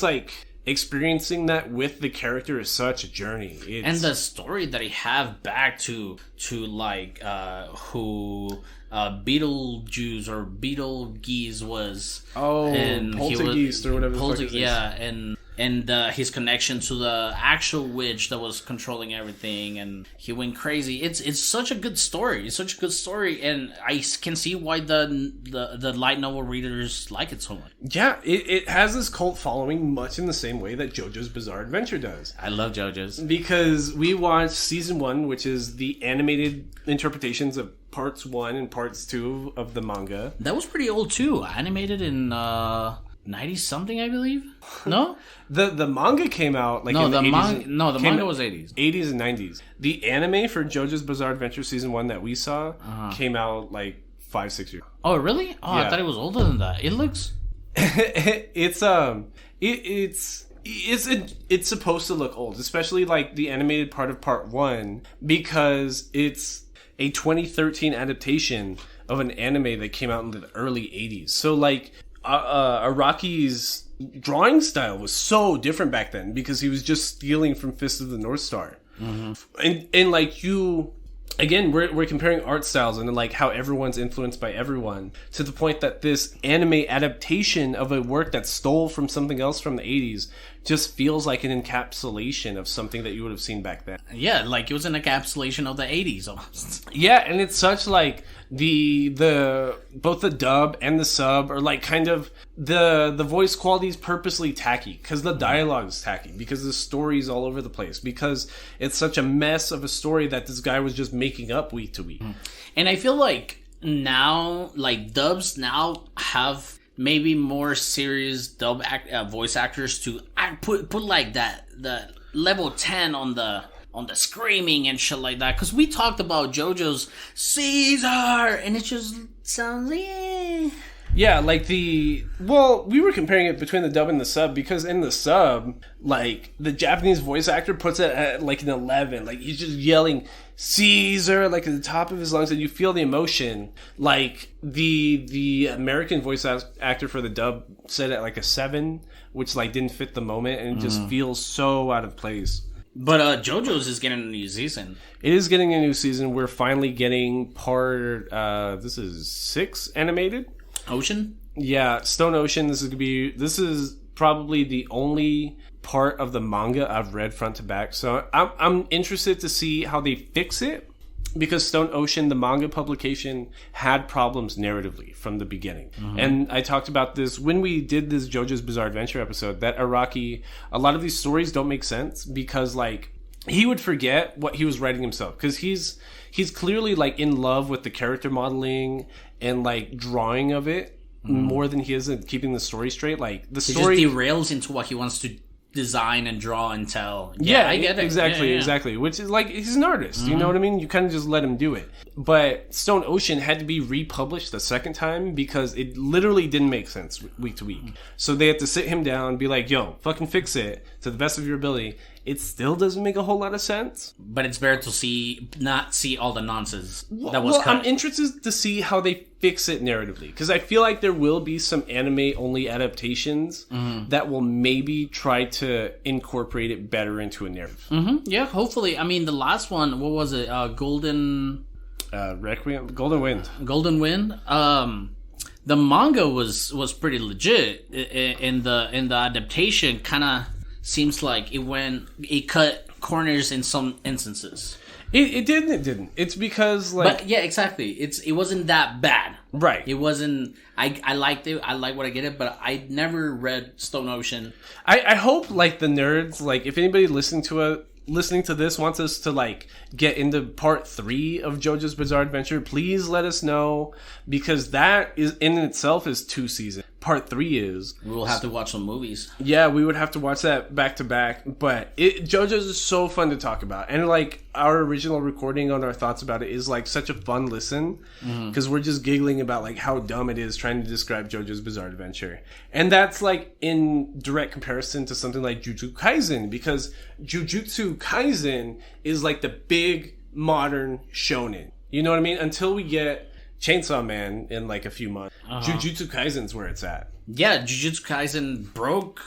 like experiencing that with the character is such a journey. And the story that he have back to like who Beetlejuice or Beetlegeese was. Oh, and Poltergeist or whatever the fuck it is. Yeah, and his connection to the actual witch that was controlling everything, and he went crazy. It's such a good story. It's such a good story, and I can see why the light novel readers like it so much. Yeah, it has this cult following much in the same way that JoJo's Bizarre Adventure does. I love JoJo's. Because we watched season 1, which is the animated interpretations of parts 1 and parts 2 of the manga. That was pretty old too. Animated in 90 something, I believe. No, the manga came out like in the 80s. The manga was 80s and 90s. The anime for JoJo's Bizarre Adventure season 1 that we saw came out like 5-6 years. Oh really? Oh, yeah. I thought it was older than that. It looks. It's supposed to look old, especially like the animated part of part 1, because it's a 2013 adaptation of an anime that came out in the early 80s. So like Araki's drawing style was so different back then, because he was just stealing from Fist of the North Star. And like, you again, we're comparing art styles and like how everyone's influenced by everyone, to the point that this anime adaptation of a work that stole from something else from the 80s just feels like an encapsulation of something that you would have seen back then. Yeah, like it was an encapsulation of the 80s almost. Yeah, and it's such like the both the dub and the sub are like kind of the voice quality is purposely tacky, because the dialogue is tacky, because the story's all over the place, because it's such a mess of a story that this guy was just making up week to week. And I feel like now, like, dubs now have maybe more serious voice actors to put like that the level 10 on the screaming and shit like that, because we talked about JoJo's Caesar and it just sounds yeah, like we were comparing it between the dub and the sub, because in the sub, like, the Japanese voice actor puts it at like an 11, like he's just yelling Caesar like at the top of his lungs, and you feel the emotion. Like the American voice actor for the dub said it like a 7, which like didn't fit the moment, and it just feels so out of place. But JoJo's is getting a new season. It is getting a new season. We're finally getting part this is 6 animated. Ocean? Yeah, Stone Ocean. This is probably the only part of the manga I've read front to back. So I'm interested to see how they fix it, because Stone Ocean, the manga publication, had problems narratively from the beginning. And I talked about this when we did this JoJo's Bizarre Adventure episode, that Araki, a lot of these stories don't make sense because, like, he would forget what he was writing himself, because he's clearly, like, in love with the character modeling and, like, drawing of it more than he is in keeping the story straight. Like, the story just derails into what he wants to design and draw and tell. Yeah, I get it. Exactly. Which is, like, he's an artist. You know what I mean? You kind of just let him do it. But Stone Ocean had to be republished the second time because it literally didn't make sense week to week. So they had to sit him down and be like, yo, fucking fix it to the best of your ability. It still doesn't make a whole lot of sense. But it's better to not see all the nonsense that was cut. I'm interested to see how they fix it narratively, because I feel like there will be some anime-only adaptations that will maybe try to incorporate it better into a narrative. Yeah, hopefully. I mean, the last one, what was it? Golden Wind. Golden Wind. The manga was pretty legit. In the adaptation, kind of seems like it cut corners in some instances. It didn't. It's because, like... But yeah, exactly. It wasn't that bad. Right. It wasn't... I liked it. I like what I get it, but I never read Stone Ocean. I hope, like, the nerds, like, if anybody listening to this wants us to, like, get into part 3 of JoJo's Bizarre Adventure, please let us know, because that is in itself is 2 seasons. Part 3 is... We will have to watch some movies. Yeah, we would have to watch that back to back, but JoJo's is so fun to talk about. And, like, our original recording on our thoughts about it is, like, such a fun listen, because we're just giggling about, like, how dumb it is trying to describe JoJo's Bizarre Adventure. And that's, like, in direct comparison to something like Jujutsu Kaisen, because Jujutsu Kaisen is, like, the big modern shonen. You know what I mean? Until we get Chainsaw Man in, like, a few months. Jujutsu Kaisen's where it's at. Yeah, Jujutsu Kaisen broke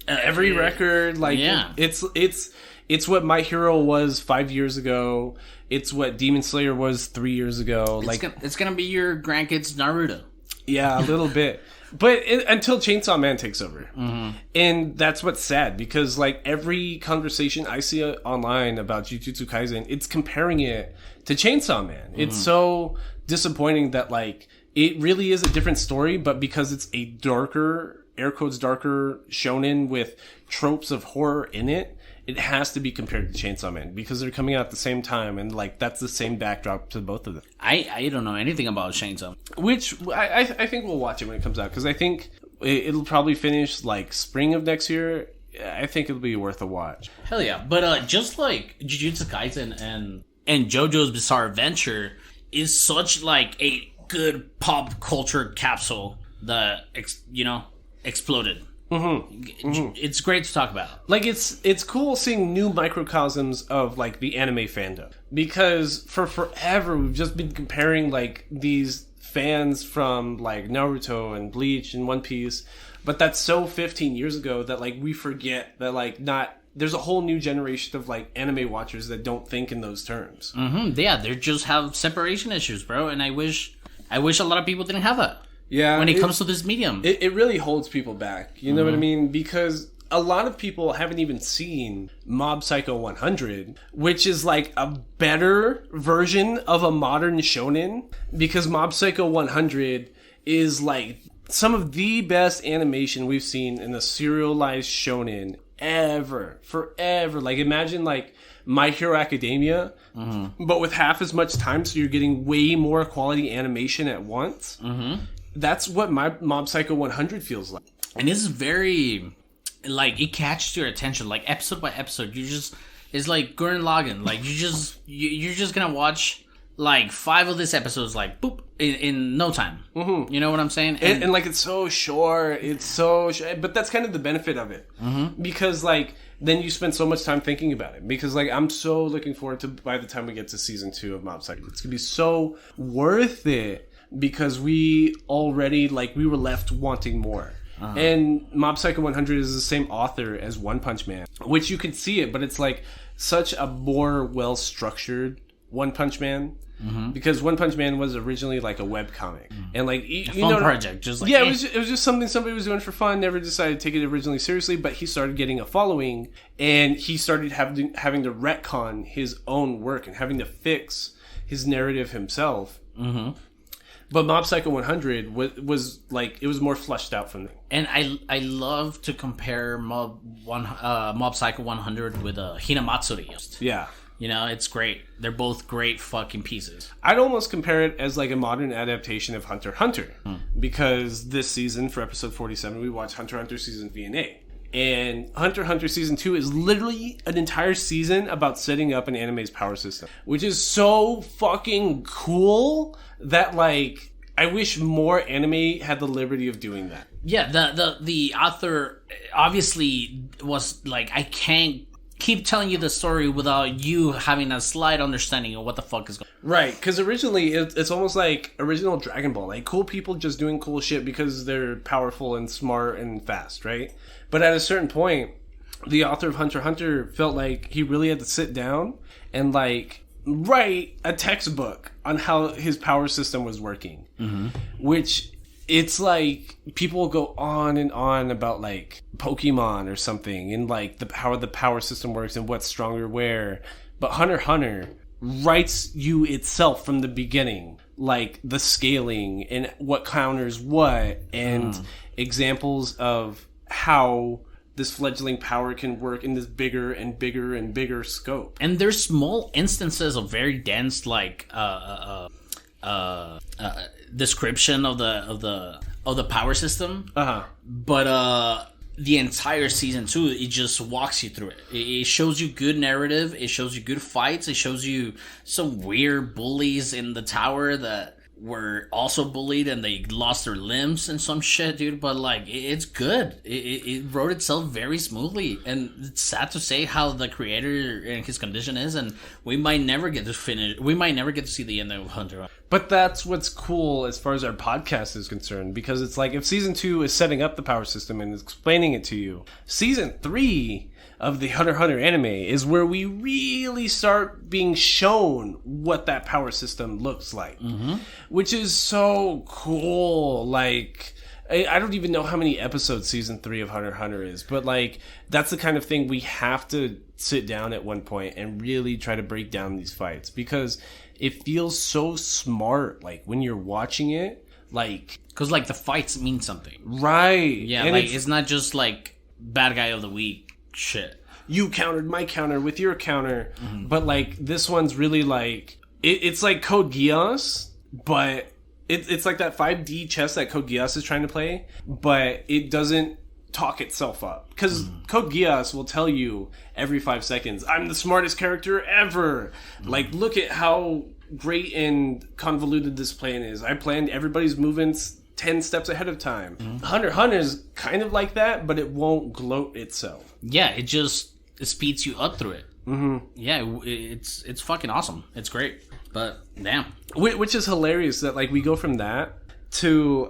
every record. Like, yeah. It's what My Hero was 5 years ago. It's what Demon Slayer was 3 years ago. It's gonna be your grandkids Naruto. Yeah, a little bit. But until Chainsaw Man takes over. And that's what's sad, because, like, every conversation I see online about Jujutsu Kaisen, it's comparing it to Chainsaw Man. It's so disappointing that, like, it really is a different story, but because it's a darker, air quotes darker shonen with tropes of horror in it, it has to be compared to Chainsaw Man, because they're coming out at the same time, and, like, that's the same backdrop to both of them. I don't know anything about Chainsaw. Which I think we'll watch it when it comes out, because I think it'll probably finish, like, spring of next year. I think it'll be worth a watch. Hell yeah. But just like Jujutsu Kaisen and JoJo's Bizarre Adventure is such, like, a good pop culture capsule that, exploded. It's great to talk about. Like, it's cool seeing new microcosms of, like, the anime fandom, because for forever we've just been comparing, like, these fans from, like, Naruto and Bleach and One Piece, but that's so 15 years ago that, like, we forget that, like, there's a whole new generation of, like, anime watchers that don't think in those terms. Yeah, they just have separation issues, bro, and I wish a lot of people didn't have that. Yeah, when it comes to this medium, it really holds people back. You know what I mean? Because a lot of people haven't even seen Mob Psycho 100, which is, like, a better version of a modern shonen, because Mob Psycho 100 is, like, some of the best animation we've seen in a serialized shonen forever. Like, imagine, like, My Hero Academia, but with half as much time, so you're getting way more quality animation at once. That's what my Mob Psycho 100 feels like. And this is very, like, it catches your attention, like, episode by episode. It's like Gurren Lagann. Like, you're just gonna watch, like, 5 of these episodes, like, boop, in no time. You know what I'm saying? And like, it's so short. But that's kind of the benefit of it. Because, like, then you spend so much time thinking about it. Because, like, I'm so looking forward to, by the time we get to season 2 of Mob Psycho, it's gonna be so worth it, because we already, like, we were left wanting more. And Mob Psycho 100 is the same author as One Punch Man, which you can see it, but it's, like, such a more well-structured One Punch Man. because One Punch Man was originally like a webcomic, and like project, just like it was just something somebody was doing for fun. Never decided to take it originally seriously, but he started getting a following, and he started having to retcon his own work and having to fix his narrative himself. But Mob Psycho 100 was like, it was more fleshed out from them. And I love to compare Mob Psycho 100 with Hinamatsuri. Yeah. You know, it's great. They're both great fucking pieces. I'd almost compare it as like a modern adaptation of Hunter x Hunter. Because this season, for episode 47, we watched Hunter x Hunter Season V&A. And Hunter x Hunter Season 2 is literally an entire season about setting up an anime's power system. Which is so fucking cool that, like, I wish more anime had the liberty of doing that. Yeah, the author obviously was like, I can't keep telling you the story without you having a slight understanding of what the fuck is going on. Right, because originally it's almost like original Dragon Ball. Like, cool people just doing cool shit because they're powerful and smart and fast, right? But at a certain point, the author of Hunter x Hunter felt like he really had to sit down and, like, write a textbook on how his power system was working. Which, it's like, people go on and on about, like, Pokemon or something, and, like, how the power system works and what's stronger where. But Hunter x Hunter writes you itself from the beginning, like, the scaling and what counters what, and examples of how this fledgling power can work in this bigger and bigger and bigger scope. And there's small instances of very dense, like, description of the power system. But the entire season 2, it just walks you through it. It shows you good narrative. It shows you good fights. It shows you some weird bullies in the tower that were also bullied and they lost their limbs and some shit, dude. But, like, it's good. It wrote itself very smoothly, and it's sad to say how the creator and his condition is, and we might never get to finish. We might never get to see the end of Hunter. But that's what's cool as far as our podcast is concerned, because it's like, if season 2 is setting up the power system and explaining it to you, season 3 of the Hunter x Hunter anime is where we really start being shown what that power system looks like. Which is so cool. Like, I don't even know how many episodes season 3 of Hunter x Hunter is, but, like, that's the kind of thing we have to sit down at one point and really try to break down these fights, because it feels so smart, like, when you're watching it, like, because, like, the fights mean something, right? Yeah, and like, it's not just like bad guy of the week shit. You countered my counter with your counter, but, like, this one's really like, it's like Code Geass, but it's like that 5D chess that Code Geass is trying to play, but it doesn't talk itself up. Because Code Geass will tell you every 5 seconds, I'm the smartest character ever. Like, look at how great and convoluted this plan is. I planned everybody's movements 10 steps ahead of time. Hunter x Hunter is kind of like that, but it won't gloat itself. Yeah, it speeds you up through it. Yeah, it's fucking awesome. It's great. But damn, which is hilarious that, like, we go from that to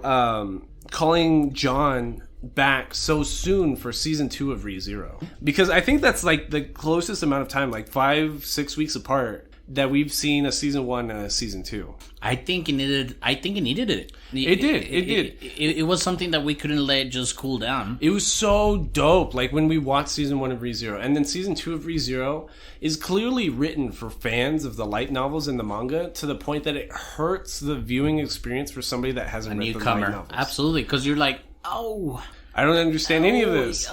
calling John back so soon for season 2 of Re:Zero, because I think that's, like, the closest amount of time, like 5-6 weeks apart, that we've seen a season 1 and a season 2. I think it needed it. It did. It was something that we couldn't let just cool down. It was so dope. Like, when we watched season 1 of Re:Zero, and then season 2 of Re:Zero is clearly written for fans of the light novels and the manga, to the point that it hurts the viewing experience for somebody that hasn't read the light novels. Absolutely, because you're like, oh, I don't understand any of this.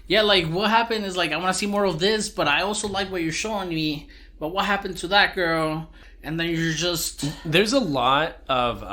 Yeah, like, what happened is, like, I want to see more of this, but I also like what you're showing me. But what happened to that girl? And then you're just... There's a lot of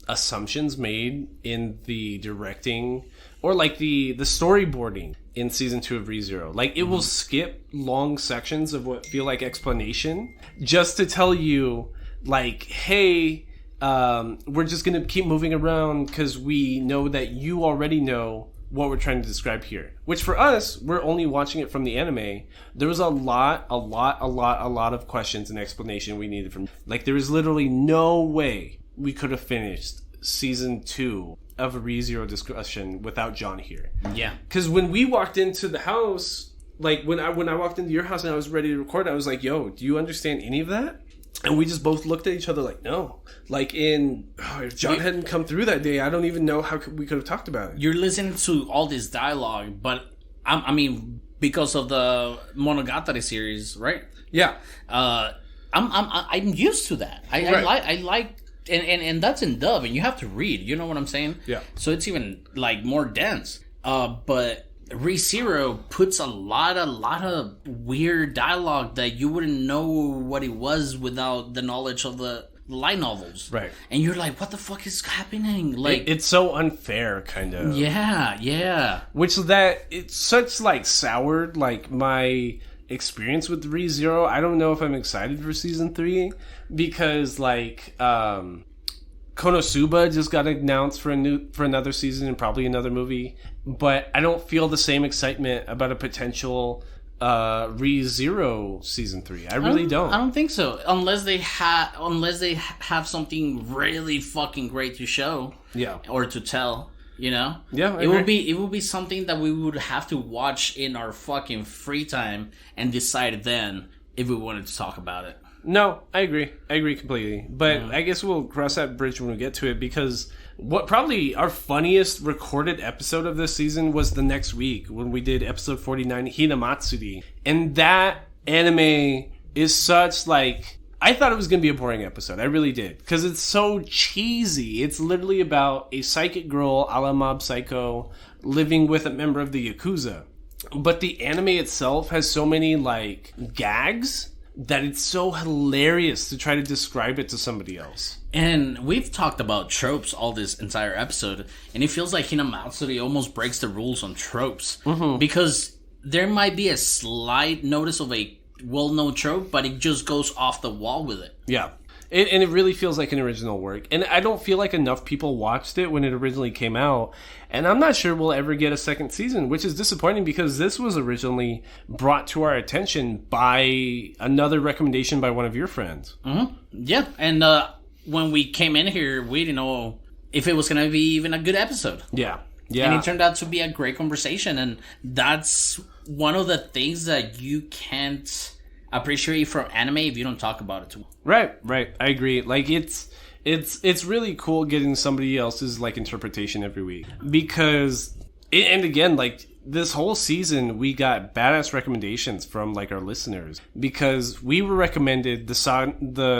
assumptions made in the directing, or, like, the storyboarding in season 2 of Re:Zero. Like, it will skip long sections of what feel like explanation just to tell you, like, hey, we're just going to keep moving around because we know that you already know what we're trying to describe here. Which, for us, we're only watching it from the anime. There was a lot of questions and explanation we needed from... Like, there is literally no way we could have finished season 2 of a Re:Zero discussion without John here. Yeah. Because when we walked into the house, like, when I walked into your house and I was ready to record, I was like, yo, do you understand any of that? And we just both looked at each other like, no. Like if John hadn't come through that day, I don't even know how we could have talked about it. You're listening to all this dialogue, but I mean, because of the Monogatari series, right? Yeah. I'm used to that. I like and that's in dub, and you have to read. You know what I'm saying? Yeah. So it's even like more dense. But ReZero puts a lot of weird dialogue that you wouldn't know what it was without the knowledge of the light novels. Right. And you're like, what the fuck is happening? Like, it's so unfair, kind of. Yeah. Which it's such like soured like my experience with ReZero. I don't know if I'm excited for season 3 because like Konosuba just got announced for another season and probably another movie, but I don't feel the same excitement about a potential ReZero season 3. I really don't. I don't think so. Unless they have something really fucking great to show. Yeah. Or to tell. You know? Yeah, it would be something that we would have to watch in our fucking free time and decide then if we wanted to talk about it. No, I agree completely. But I guess we'll cross that bridge when we get to it, because what probably our funniest recorded episode of this season was the next week when we did episode 49, Hinamatsuri. And that anime is such like... I thought it was going to be a boring episode. I really did. Because it's so cheesy. It's literally about a psychic girl, a la Mob Psycho, living with a member of the Yakuza. But the anime itself has so many, like, gags that it's so hilarious to try to describe it to somebody else. And we've talked about tropes all this entire episode, and it feels like Hinamatsuri almost breaks the rules on tropes. Mm-hmm. Because there might be a slight notice of a well-known trope, but it just goes off the wall with it. Yeah. And it really feels like an original work. And I don't feel like enough people watched it when it originally came out. And I'm not sure we'll ever get a second season, which is disappointing because this was originally brought to our attention by another recommendation by one of your friends. Mm-hmm. Yeah. And when we came in here, we didn't know if it was going to be even a good episode. Yeah. And it turned out to be a great conversation. And that's one of the things that you can't appreciate from anime if you don't talk about it too. Right. I agree. Like it's really cool getting somebody else's like interpretation every week, because and again, like this whole season we got badass recommendations from like our listeners, because we were recommended the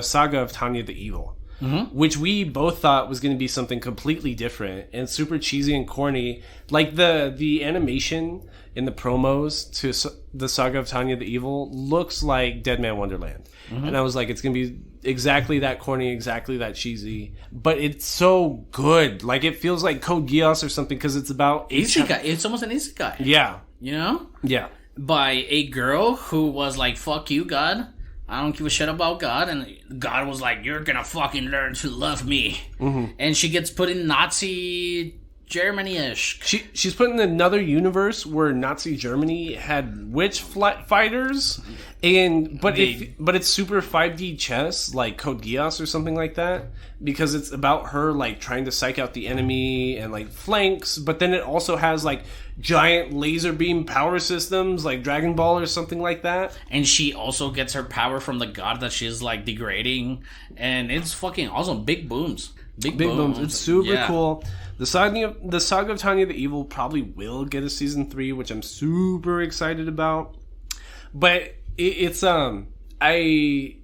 Saga of Tanya the Evil. Mm-hmm. Which we both thought was going to be something completely different and super cheesy and corny. Like the animation in the promos to the Saga of Tanya the Evil looks like Dead Man Wonderland. Mm-hmm. And I was like, it's going to be exactly that corny, exactly that cheesy. But it's so good. Like, it feels like Code Geass or something, because it's about... Isekai. It's almost an isekai. Yeah. You know? Yeah. By a girl who was like, fuck you, God. I don't give a shit about God. And God was like, you're gonna fucking learn to love me. Mm-hmm. And she gets put in Nazi Germany-ish. She's put in another universe where Nazi Germany had witch fighters, but it's super 5D chess, like Code Geass or something like that, because it's about her like trying to psych out the enemy and like flanks, but then it also has like giant laser beam power systems like Dragon Ball or something like that. And she also gets her power from the god that she's like degrading, and it's fucking awesome. Big booms. Big booms. It's super cool. The Saga of Tanya the Evil probably will get a season 3, which I'm super excited about. But it's I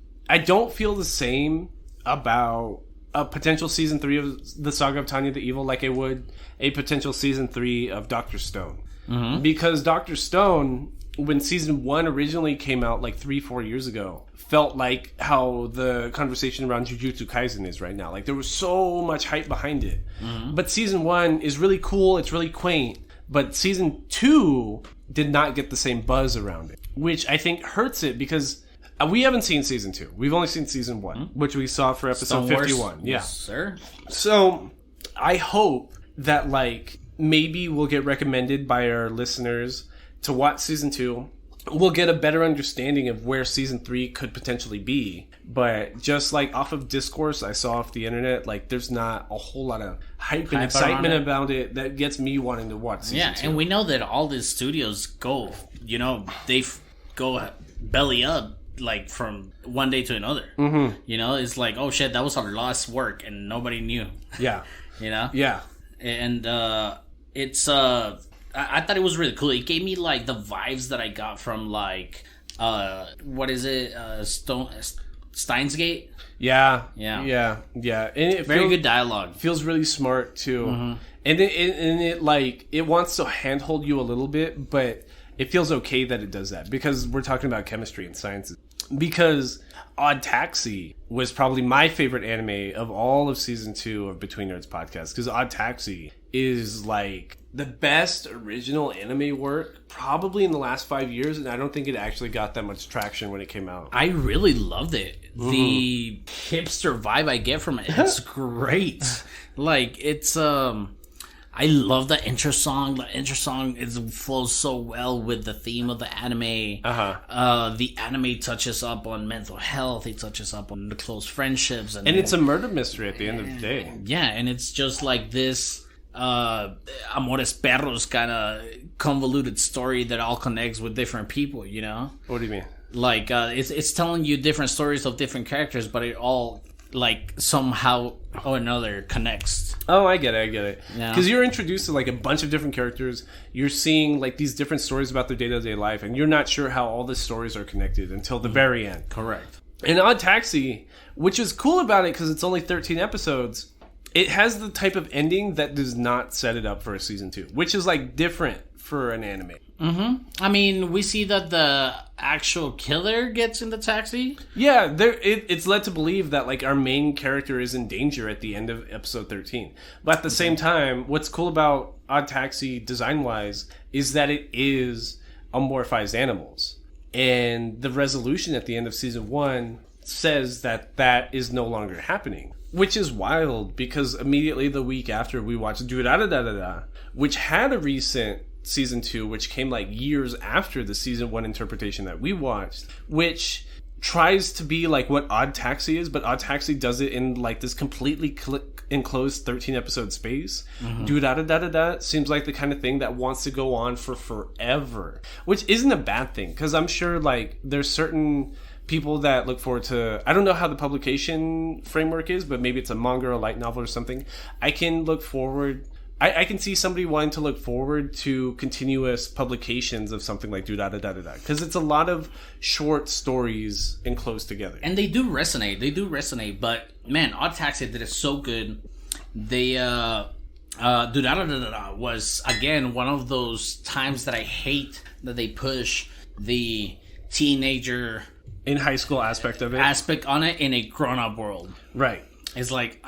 don't feel the same about a potential season 3 of the Saga of Tanya the Evil like I would a potential season 3 of Dr. Stone. Mm-hmm. Because Dr. Stone, when season 1 originally came out like 3-4 years ago, felt like how the conversation around Jujutsu Kaisen is right now. Like, there was so much hype behind it. Mm-hmm. But season 1 is really cool, it's really quaint. But season 2 did not get the same buzz around it, which I think hurts it, because we haven't seen season 2. We've only seen season 1, mm-hmm. which we saw for episode 51. Yeah. Yes, sir. So I hope that like maybe we'll get recommended by our listeners to watch season 2. We'll get a better understanding of where season 3 could potentially be. But just like off of discourse I saw off the internet, like there's not a whole lot of hype and excitement about it that gets me wanting to watch season 2. And we know that all these studios go, they go belly up like from one day to another. Mm-hmm. You know, it's like, oh shit, that was our last work and nobody knew. Yeah. You know? Yeah. And it's I thought it was really cool. It gave me like the vibes that I got from like what is it? Steins Gate? Yeah. Yeah. Yeah. Yeah. And it very good dialogue. Feels really smart too. Mm-hmm. And it like it wants to handhold you a little bit, but it feels okay that it does that because we're talking about chemistry and sciences. Because Odd Taxi was probably my favorite anime of all of season 2 of Between Nerds Podcast. Because Odd Taxi is like the best original anime work probably in the last 5 years, and I don't think it actually got that much traction when it came out. I really loved it. Mm-hmm. The hipster vibe I get from it, it's great. Like it's I love the intro song. The intro song flows so well with the theme of the anime. The anime touches up on mental health. It touches up on the close friendships. And it's a murder mystery at the end of the day. Yeah, and it's just like this Amores Perros kind of convoluted story that all connects with different people, you know? What do you mean? Like, it's telling you different stories of different characters, but it all, like, somehow or another connects. Oh, I get it. Because you're introduced to like a bunch of different characters. You're seeing like these different stories about their day-to-day life, and you're not sure how all the stories are connected until the very end. Correct. And Odd Taxi, which is cool about it because it's only 13 episodes, it has the type of ending that does not set it up for a season 2, which is like different for an anime. Mm-hmm. I mean, we see that the actual killer gets in the taxi. Yeah, it's led to believe that like our main character is in danger at the end of episode 13. But at the same time, what's cool about Odd Taxi design-wise is that it is amorphized animals. And the resolution at the end of season 1 says that that is no longer happening. Which is wild, because immediately the week after we watched Durarara, which had a recent season 2, which came like years after the season 1 interpretation that we watched, which tries to be like what Odd Taxi is, but Odd Taxi does it in like this completely enclosed 13 episode space. Mm-hmm. Seems like the kind of thing that wants to go on for forever, which isn't a bad thing, because I'm sure like there's certain people that look forward to, I don't know how the publication framework is, but maybe it's a manga or a light novel or something. I can look forward, I can see somebody wanting to look forward to continuous publications of something like because it's a lot of short stories enclosed together. And they do resonate, but man, Odd Taxi did it so good. They, was, again, one of those times that I hate that they push the teenager in high school aspect on it in a grown-up world. Right. It's like,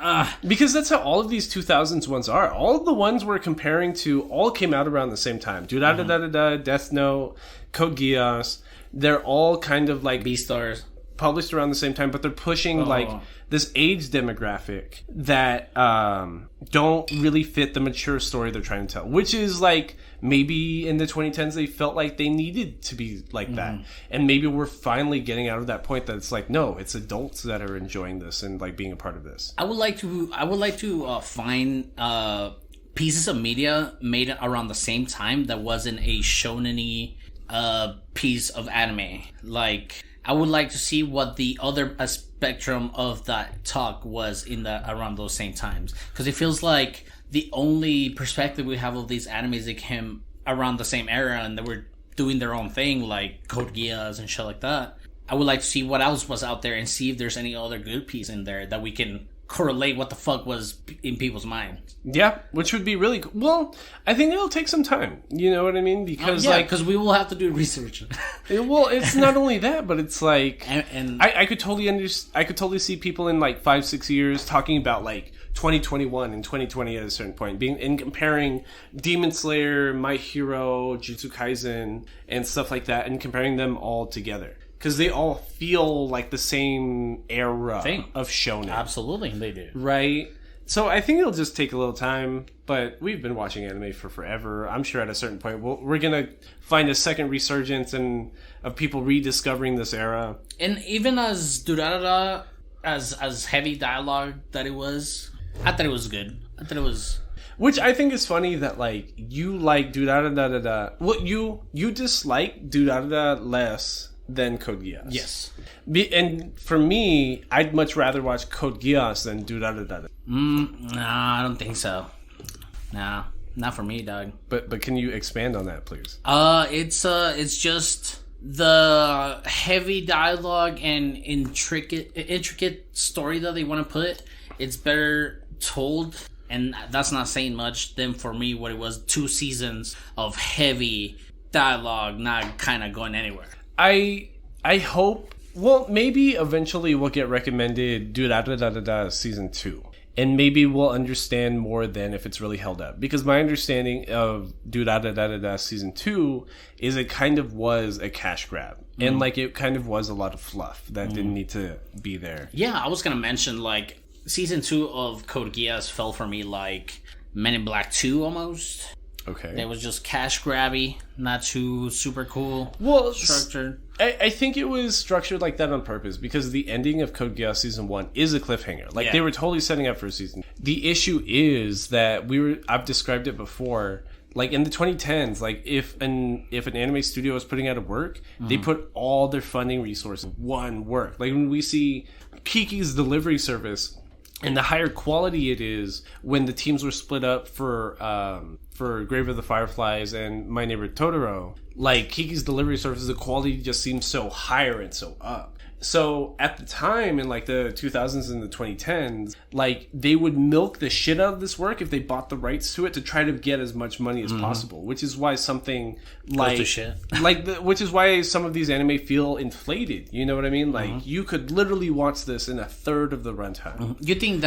because that's how all of these 2000s ones are. All of the ones we're comparing to all came out around the same time. Death Note, Code Geass. They're all kind of like Beastars. Published around the same time, but they're pushing like this age demographic that don't really fit the mature story they're trying to tell, which is like maybe in the 2010s they felt like they needed to be like that, and maybe we're finally getting out of that point that it's like, no, it's adults that are enjoying this and like being a part of this. I would like to find pieces of media made around the same time that wasn't a shonen-y piece of anime. Like, I would like to see what the other spectrum of that talk was in around those same times, because it feels like the only perspective we have of these animes that came around the same era and they were doing their own thing, like Code Geass and shit like that. I would like to see what else was out there and see if there's any other good piece in there that we can correlate what the fuck was in people's minds. Yeah, which would be really cool. Well, I think it'll take some time. You know what I mean? Because because we will have to do research. Well, it's not only that, but it's like, and I could totally I could totally see people in like 5-6 years talking about like 2021 and 2020 at a certain point, comparing Demon Slayer, My Hero, Jujutsu Kaisen, and stuff like that, and comparing them all together. Because they all feel like the same era of shonen. Absolutely, they do. Right? So I think it'll just take a little time, but we've been watching anime for forever. I'm sure at a certain point we're going to find a second resurgence of people rediscovering this era. And even as Durarara, as heavy dialogue that it was, I thought it was good. I thought it was... Which I think is funny that, like, you like Durarara... Well, you dislike Durarara less than Code Geass. Yes. And for me, I'd much rather watch Code Geass than Durarara. Nah, I don't think so. Nah, not for me, dog. But can you expand on that, please? It's just the heavy dialogue and intricate story that they want to put. It's better told, and that's not saying much, than for me what it was 2 seasons of heavy dialogue not kind of going anywhere. I hope, well, maybe eventually we'll get recommended Durarara season 2. And maybe we'll understand more then if it's really held up. Because my understanding of Durarara season 2 is it kind of was a cash grab. And like it kind of was a lot of fluff that didn't need to be there. Yeah, I was going to mention like season 2 of Code Geass felt for me like Men in Black 2 almost. Okay. It was just cash grabby, not too super cool. Well, structured. I think it was structured like that on purpose because the ending of Code Geass season 1 is a cliffhanger. Like they were totally setting up for a season. The issue is that I've described it before. Like in the 2010s, like if an anime studio was putting out a work, they put all their funding resources in one work. Like when we see Kiki's Delivery Service, and the higher quality it is when the teams were split up for Grave of the Fireflies and My Neighbor Totoro, like Kiki's Delivery Service, the quality just seems so higher and so up. So at the time in like the 2000s and the 2010s, like they would milk the shit out of this work if they bought the rights to it to try to get as much money as possible, which is why something like which is why some of these anime feel inflated. You know what I mean? Like you could literally watch this in a third of the runtime. You think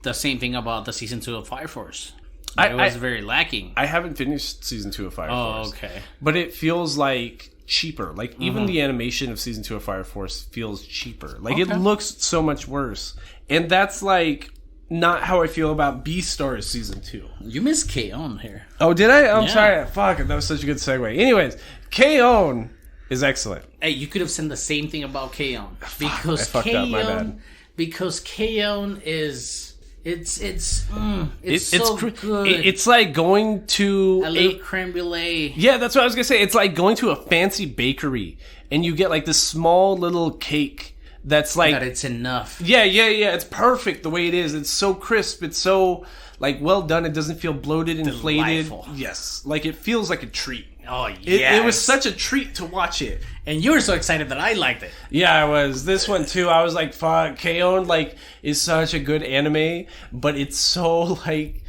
the same thing about the season 2 of Fire Force? It was very lacking. I haven't finished season 2 of Fire Force. Oh, okay. But it feels like cheaper. Like even the animation of season 2 of Fire Force feels cheaper. Like it looks so much worse. And that's like not how I feel about Beastars season 2. You missed K-On! Here. Oh, did I? I'm sorry. Fuck, that was such a good segue. Anyways, K-On! is excellent. Hey, you could have said the same thing about K-On! Because I fucked up, my bad. Because K-On! is it's so good. It's like going to a little creme brulee. Yeah, that's what I was gonna say. It's like going to a fancy bakery and you get like this small little cake that's like that it's enough. Yeah. It's perfect the way it is. It's so crisp. It's so like well done. It doesn't feel bloated, inflated. Delightful. Yes, like it feels like a treat. Oh yeah, it was such a treat to watch it. And you were so excited that I liked it. Yeah, I was. This one too. I was like, "Fuck!" K-On! Like is such a good anime, but it's so like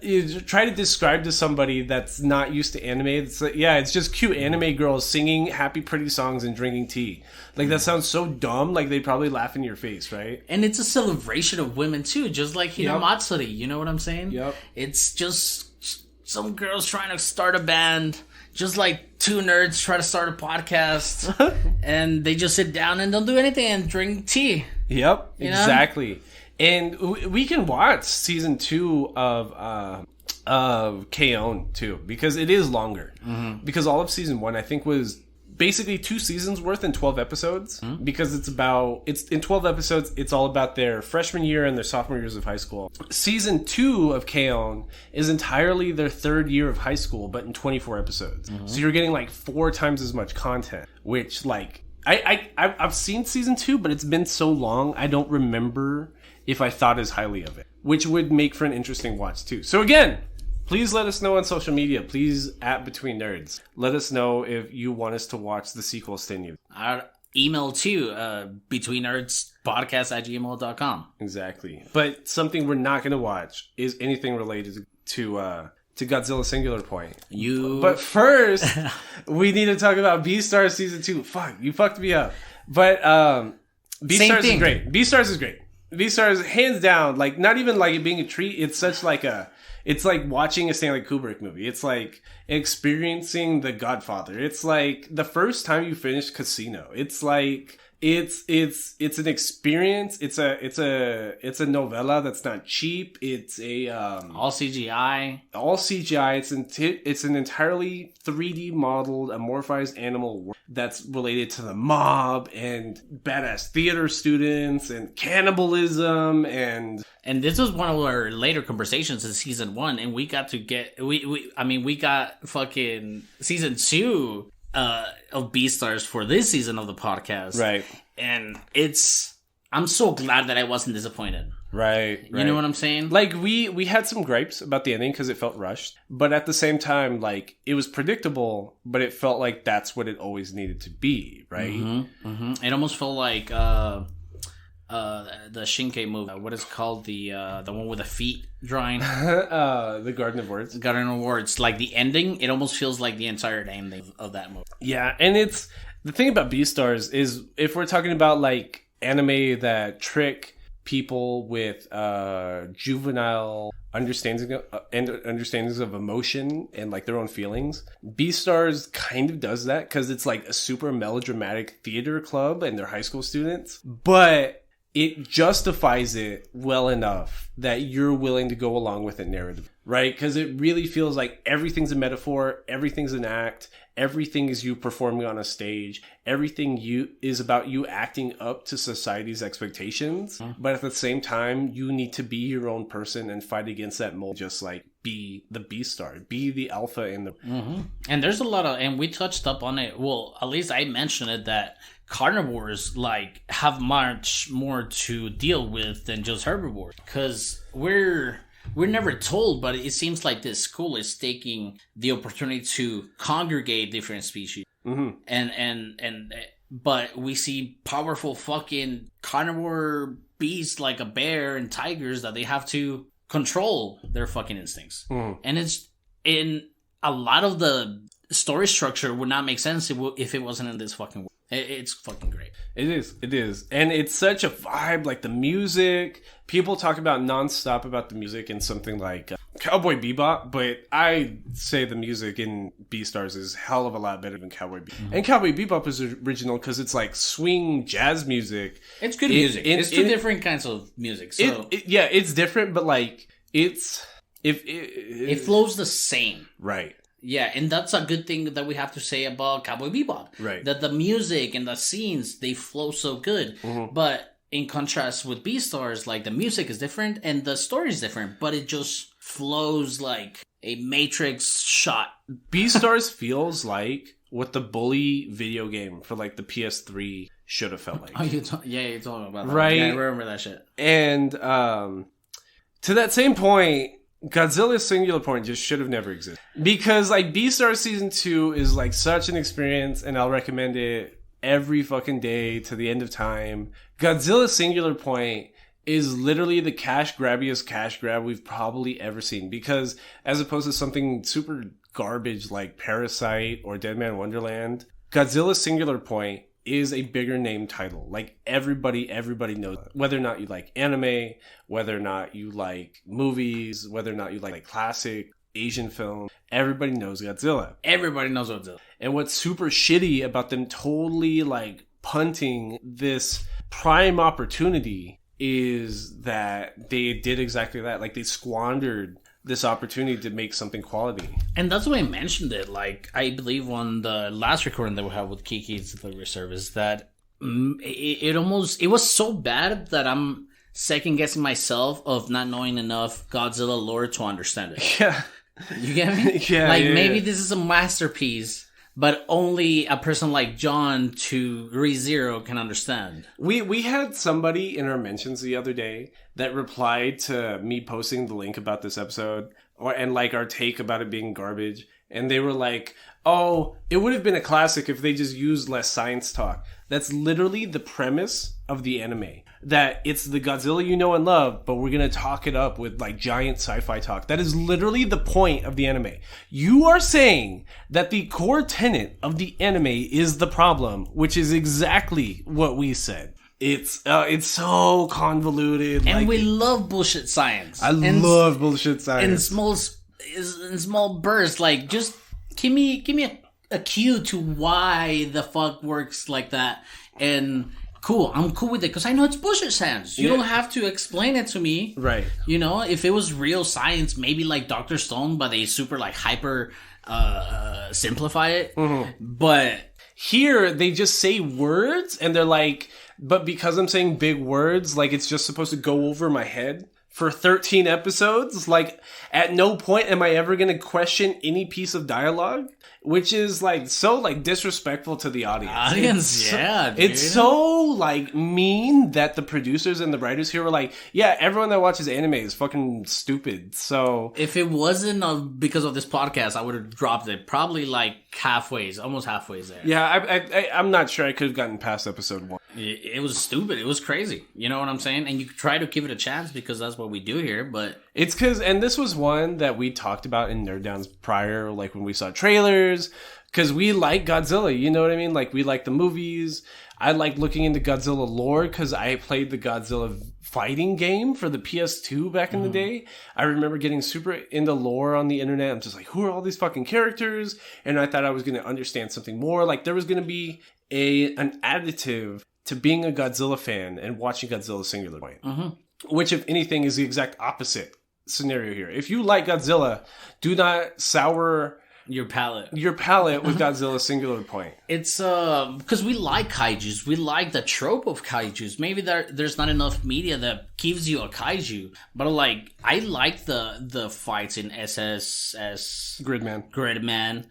you try to describe to somebody that's not used to anime. It's like, yeah, it's just cute anime girls singing happy, pretty songs and drinking tea. Like that sounds so dumb. Like they'd probably laugh in your face, right? And it's a celebration of women too, just like Hinamatsuri. You know what I'm saying? Yep. It's just some girls trying to start a band. Just like 2 nerds try to start a podcast, and they just sit down and don't do anything and drink tea. Yep, exactly. And we can watch season 2 of K-On! Too, because it is longer. Because all of season 1, I think, was basically 2 seasons worth in 12 episodes. Because it's in 12 episodes, it's all about their freshman year and their sophomore years of high school. Season 2 of K-On! Is entirely their 3rd year of high school, but in 24 episodes. So you're getting like 4 times as much content, which like I've seen season 2, but it's been so long I don't remember if I thought as highly of it, which would make for an interesting watch too. So again, please let us know on social media. Please at Between Nerds. Let us know if you want us to watch the sequel, Stenu. Our email too, BetweenNerds Podcast@gmail.com. Exactly. But something we're not going to watch is anything related to Godzilla Singular Point. But first, we need to talk about Beastars season 2. Fuck, you fucked me up. But Beastars is great. Beastars is great. Beastars, hands down, like not even like it being a treat. It's such like it's like watching a Stanley Kubrick movie. It's like experiencing The Godfather. It's like the first time you finish Casino. It's like it's an experience. It's a novella that's not cheap. It's a all CGI. It's an entirely 3D modeled amorphized animal that's related to the mob and badass theater students and cannibalism and this was one of our later conversations in season 1, and we got to get we got fucking season 2 of Beastars for this season of the podcast. Right. And I'm so glad that I wasn't disappointed. Right. You know what I'm saying? Like, we had some gripes about the ending because it felt rushed. But at the same time, like, it was predictable, but it felt like that's what it always needed to be, right? It almost felt like the Shinkai movie. What is it called? The one with the feet drawing? The Garden of Words. Garden of Words. Like, the ending, it almost feels like the entire ending of that movie. Yeah, and it's... The thing about Beastars is, if we're talking about, like, anime that trick people with juvenile understandings of emotion and like their own feelings, Beastars kind of does that because it's like a super melodramatic theater club and they're high school students, but it justifies it well enough that you're willing to go along with it narrative, right? Because it really feels like everything's a metaphor, everything's an act, everything is you performing on a stage, everything is about you acting up to society's expectations, but at the same time, you need to be your own person and fight against that mold, just like be the Beastar, be the alpha in the... And there's a lot of, and we touched up on it, well, at least I mentioned it, that carnivores like have much more to deal with than just herbivores, because we're never told, but it seems like this school is taking the opportunity to congregate different species, but we see powerful fucking carnivore beasts like a bear and tigers that they have to control their fucking instincts, and it's in a lot of the story structure would not make sense if it wasn't in this fucking world. It's fucking great. It is. And it's such a vibe, like the music. People talk about nonstop about the music in something like Cowboy Bebop, but I say the music in Beastars is hell of a lot better than Cowboy Bebop. And Cowboy Bebop is original because it's like swing jazz music. It's good music. It's two different kinds of music. So it's different, but like it flows the same. Right. Yeah, and that's a good thing that we have to say about Cowboy Bebop. Right. That the music and the scenes, they flow so good. But in contrast with Beastars, like the music is different and the story is different, but it just flows like a Matrix shot. Beastars feels like what the Bully video game for like the PS3 should have felt like. Oh, you're talking about that. Right. Yeah, I remember that shit. And to that same point, Godzilla's Singular Point just should have never existed. Because, like, Beastars Season 2 is, like, such an experience, and I'll recommend it every fucking day to the end of time. Godzilla's Singular Point is literally the grabbiest cash grab we've probably ever seen. Because, as opposed to something super garbage like Parasite or Dead Man Wonderland, Godzilla's Singular Point is a bigger name title. Like, everybody knows. Whether or not you like anime, whether or not you like movies, whether or not you like classic Asian film, everybody knows Godzilla. Everybody knows Godzilla. And what's super shitty about them totally, like, punting this prime opportunity is that they did exactly that. Like, they squandered this opportunity to make something quality. And that's why I mentioned it. Like, I believe on the last recording that we had with Kiki's delivery service, that it was so bad that I'm second guessing myself of not knowing enough Godzilla lore to understand it. Yeah. You get me? Yeah. Like, maybe this is a masterpiece, but only a person like John to ReZero can understand. We had somebody in our mentions the other day that replied to me posting the link about this episode and like our take about it being garbage. And they were like, oh, it would have been a classic if they just used less science talk. That's literally the premise of the anime. That it's the Godzilla you know and love, but we're going to talk it up with like giant sci-fi talk. That is literally the point of the anime. You are saying that the core tenet of the anime is the problem, which is exactly what we said. It's so convoluted. And we love bullshit science. I love bullshit science. In small bursts, like, just give me a cue to why the fuck works like that. And cool, I'm cool with it because I know it's bullshit science. You don't have to explain it to me. Right. You know, if it was real science, maybe like Dr. Stone, but they super like hyper simplify it. But here they just say words and they're like, but because I'm saying big words, like it's just supposed to go over my head for 13 episodes. Like, at no point am I ever going to question any piece of dialogue, which is like so like disrespectful to the audience. It's so like mean that the producers and the writers here were like, yeah, everyone that watches anime is fucking stupid. So if it wasn't because of this podcast, I would have dropped it probably like almost halfway there. Yeah, I'm not sure I could have gotten past episode 1. It was stupid. It was crazy. You know what I'm saying? And you try to give it a chance because that's what we do here, but... It's because... And this was one that we talked about in Nerd Downs prior, like when we saw trailers, because we like Godzilla, you know what I mean? Like, we like the movies. I like looking into Godzilla lore because I played the Godzilla fighting game for the PS2 back in the day. I remember getting super into lore on the internet. I'm just like, who are all these fucking characters? And I thought I was going to understand something more. Like, there was going to be an additive to being a Godzilla fan and watching Godzilla Singular Point. Which, if anything, is the exact opposite scenario here. If you like Godzilla, do not sour your palate with Godzilla Singular Point. It's because we like kaijus. We like the trope of kaijus. Maybe there's not enough media that gives you a kaiju, but like I like the fights in SSS Gridman.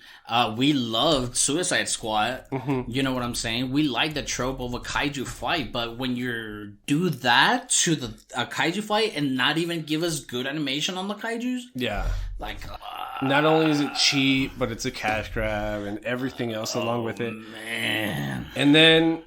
We loved Suicide Squad. You know what I'm saying? We like the trope of a kaiju fight, but when you do that to a kaiju fight and not even give us good animation on the kaijus, like. Not only is it cheap, but it's a cash grab and everything else along with it. Man. And then,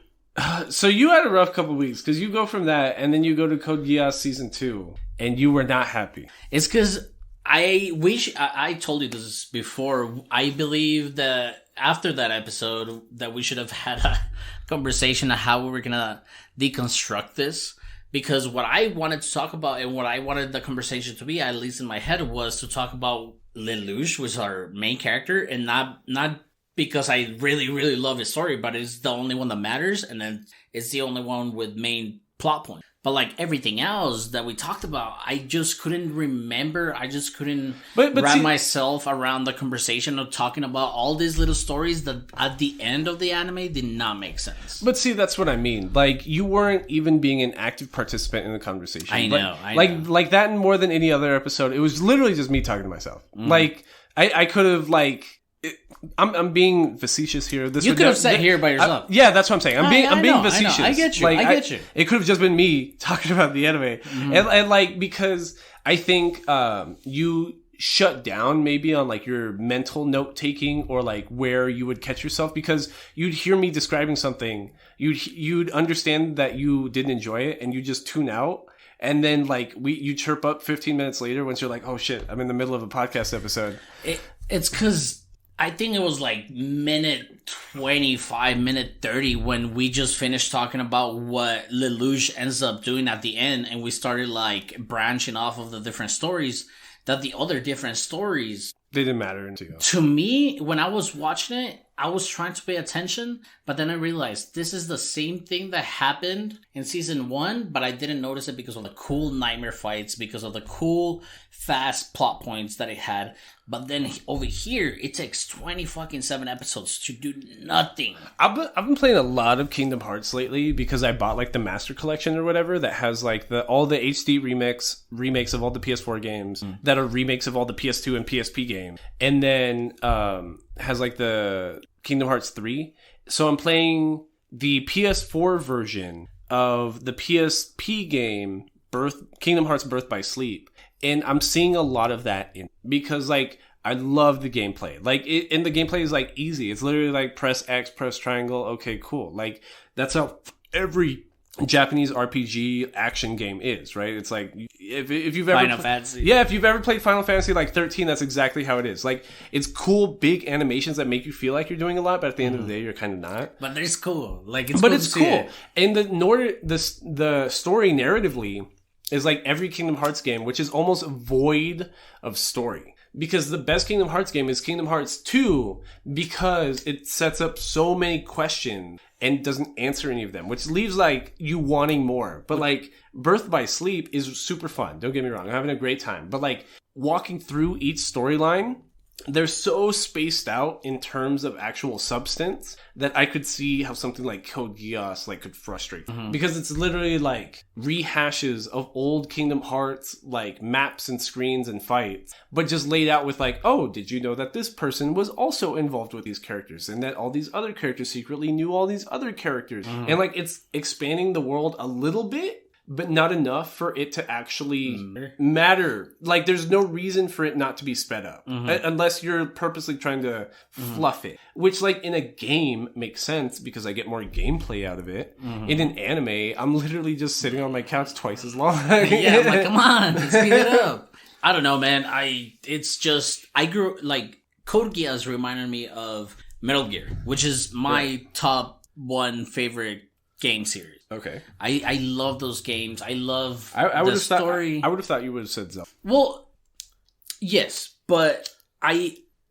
so you had a rough couple weeks because you go from that and then you go to Code Geass Season 2 and you were not happy. It's because I told you this before. I believe that after that episode that we should have had a conversation on how we were going to deconstruct this. Because what I wanted to talk about and what I wanted the conversation to be, at least in my head, was to talk about Lelouch, which is our main character, and not because I really, really love his story, but it's the only one that matters, and then it's the only one with main plot point. But like everything else that we talked about, I just couldn't remember. I just couldn't wrap myself around the conversation of talking about all these little stories that at the end of the anime did not make sense. But see, that's what I mean. Like, you weren't even being an active participant in the conversation. I know. Like that and more than any other episode, it was literally just me talking to myself. Like, I could have like... I'm being facetious here. You could have sat here by yourself. Yeah, that's what I'm saying. I'm being facetious. I get you. Like, I get you. It could have just been me talking about the anime, and like because I think you shut down maybe on like your mental note taking or like where you would catch yourself because you'd hear me describing something, you'd understand that you didn't enjoy it, and you just tune out. And then like you chirp up 15 minutes later once you're like, oh shit, I'm in the middle of a podcast episode. It's because I think it was like minute 25, minute 30 when we just finished talking about what Lelouch ends up doing at the end, and we started like branching off of the different stories, that the other different stories... They didn't matter to you. To me, when I was watching it, I was trying to pay attention, but then I realized this is the same thing that happened in season 1, but I didn't notice it because of the cool nightmare fights, because of the cool, fast plot points that it had. But then over here, it takes 7 episodes to do nothing. I've been playing a lot of Kingdom Hearts lately because I bought like the Master Collection or whatever that has like all the HD remakes of all the PS4 games that are remakes of all the PS2 and PSP games, and then has like the Kingdom Hearts 3. So I'm playing the PS4 version of the PSP game Kingdom Hearts Birth by Sleep. And I'm seeing a lot of that because like I love the gameplay. Like and the gameplay is like easy. It's literally like press X, press triangle. Okay, cool. Like that's how every Japanese RPG action game is, right? It's like if you've ever Final Fantasy. Yeah, if you've ever played Final Fantasy like 13, that's exactly how it is. Like it's cool big animations that make you feel like you're doing a lot, but at the end of the day you're kind of not. But it's cool. Like it's cool. And the story narratively is like every Kingdom Hearts game, which is almost void of story. Because the best Kingdom Hearts game is Kingdom Hearts 2 because it sets up so many questions and doesn't answer any of them, which leaves like you wanting more. But like Birth by Sleep is super fun. Don't get me wrong. I'm having a great time. But like walking through each storyline they're so spaced out in terms of actual substance that I could see how something like Code Geass like could frustrate because it's literally like rehashes of old Kingdom Hearts like maps and screens and fights, but just laid out with like, oh, did you know that this person was also involved with these characters and that all these other characters secretly knew all these other characters, and like it's expanding the world a little bit, but not enough for it to actually matter. Like, there's no reason for it not to be sped up. Unless you're purposely trying to fluff it. Which, like, in a game makes sense because I get more gameplay out of it. In an anime, I'm literally just sitting on my couch twice as long. Yeah, I'm like, come on, let's speed it up. I don't know, man. I grew, like, Code Geass reminded me of Metal Gear, which is my top one favorite game series. Okay. I love those games. I love the story. I would have thought you would have said Zelda. Well, yes, but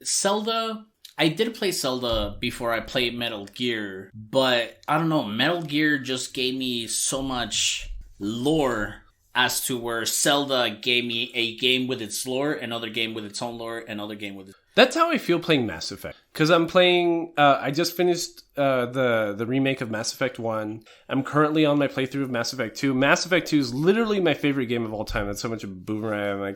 Zelda, I did play Zelda before I played Metal Gear, but I don't know, Metal Gear just gave me so much lore as to where Zelda gave me a game with its lore, another game with its own lore, another game with its... That's how I feel playing Mass Effect. Because I'm playing... I just finished the remake of Mass Effect 1. I'm currently on my playthrough of Mass Effect 2. Mass Effect 2 is literally my favorite game of all time. That's so much of a boomerang.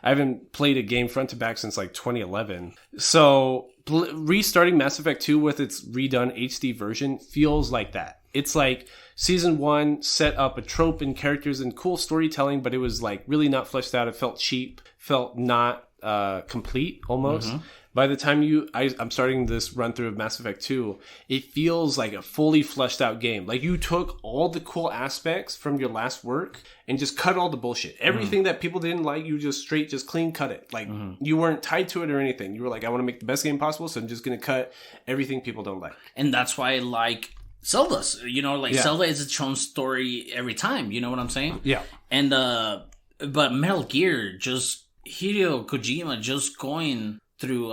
I haven't played a game front to back since like 2011. So restarting Mass Effect 2 with its redone HD version feels like that. It's like Season 1 set up a trope and characters and cool storytelling, but it was like really not fleshed out. It felt cheap, felt not complete almost. By the time I'm starting this run through of Mass Effect 2, it feels like a fully fleshed out game. Like you took all the cool aspects from your last work and just cut all the bullshit. Everything that people didn't like, you just clean cut it. Like you weren't tied to it or anything. You were like, I want to make the best game possible, so I'm just going to cut everything people don't like. And that's why I like Zelda's, Zelda is its own story every time, you know what I'm saying? Yeah. And, but Metal Gear, just Hideo Kojima just going through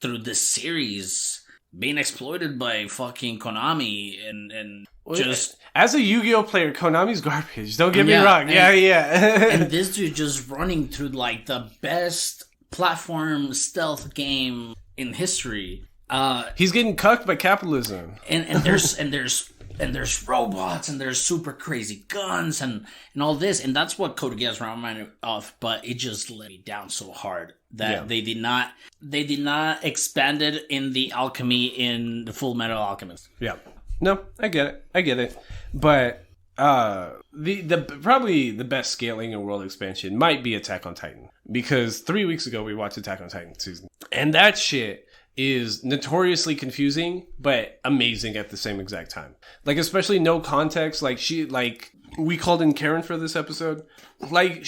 this series, being exploited by fucking Konami and just... As a Yu-Gi-Oh player, Konami's garbage, don't get me wrong. And this dude just running through, like, the best platform stealth game in history. He's getting cucked by capitalism, and there's robots and there's super crazy guns and all this, and that's what Code Geass reminded me of. But it just let me down so hard that they did not expand it in the alchemy in the Full Metal Alchemist. Yeah, no, I get it, but the probably the best scaling and world expansion might be Attack on Titan, because 3 weeks ago we watched Attack on Titan season, and that shit is notoriously confusing, but amazing at the same exact time. Like, especially no context. Like, we called in Karen for this episode. Like,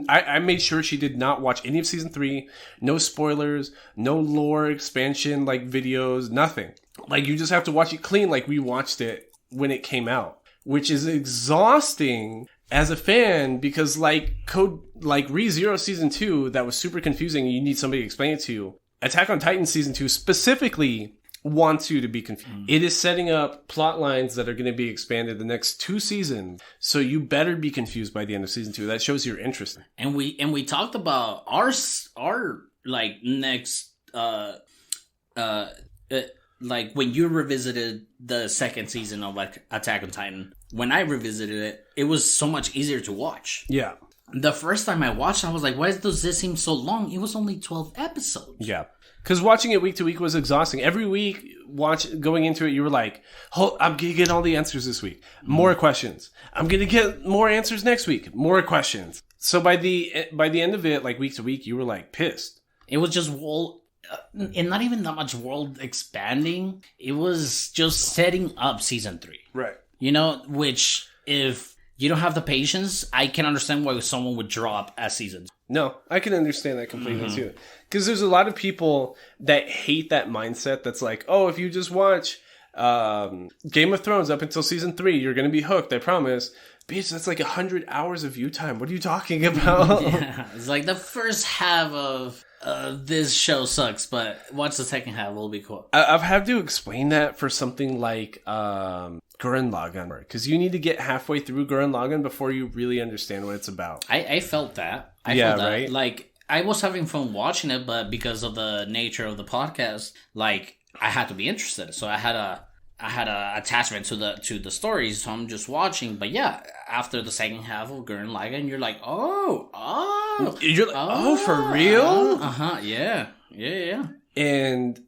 I made sure she did not watch any of season 3. No spoilers, no lore expansion, like, videos, nothing. Like, you just have to watch it clean like we watched it when it came out. Which is exhausting as a fan, because, like, ReZero Season 2, that was super confusing and you need somebody to explain it to you. Attack on Titan Season 2 specifically wants you to be confused. It is setting up plot lines that are going to be expanded the next 2 seasons, so you better be confused by the end of Season 2. That shows your interest. And we talked about our like next like when you revisited the second season of like Attack on Titan. When I revisited it was so much easier to watch. Yeah. The first time I watched, I was like, why does this seem so long? It was only 12 episodes. Yeah. Because watching it week to week was exhausting. Every week, going into it, you were like, oh, I'm going to get all the answers this week. More questions. I'm going to get more answers next week. More questions. So by the end of it, like week to week, you were like pissed. It was just and not even that much world expanding. It was just setting up season 3. Right. You know, which if you don't have the patience, I can understand why someone would drop as seasons. No, I can understand that completely too. Because there's a lot of people that hate that mindset that's like, oh, if you just watch Game of Thrones up until season 3, you're going to be hooked, I promise. Bitch, that's like 100 hours of view time. What are you talking about? Yeah, it's like the first half of this show sucks, but watch the second half, will be cool. I've had to explain that for something like Gurren Lagann, because you need to get halfway through Gurren Lagann before you really understand what it's about. I felt that. I yeah, felt that. Right? Like, I was having fun watching it, but because of the nature of the podcast, like I had to be interested. So I had a attachment to the stories, so I'm just watching. But yeah, after the second half of Gurren Lagann, you're like, you're like, for real? Yeah. And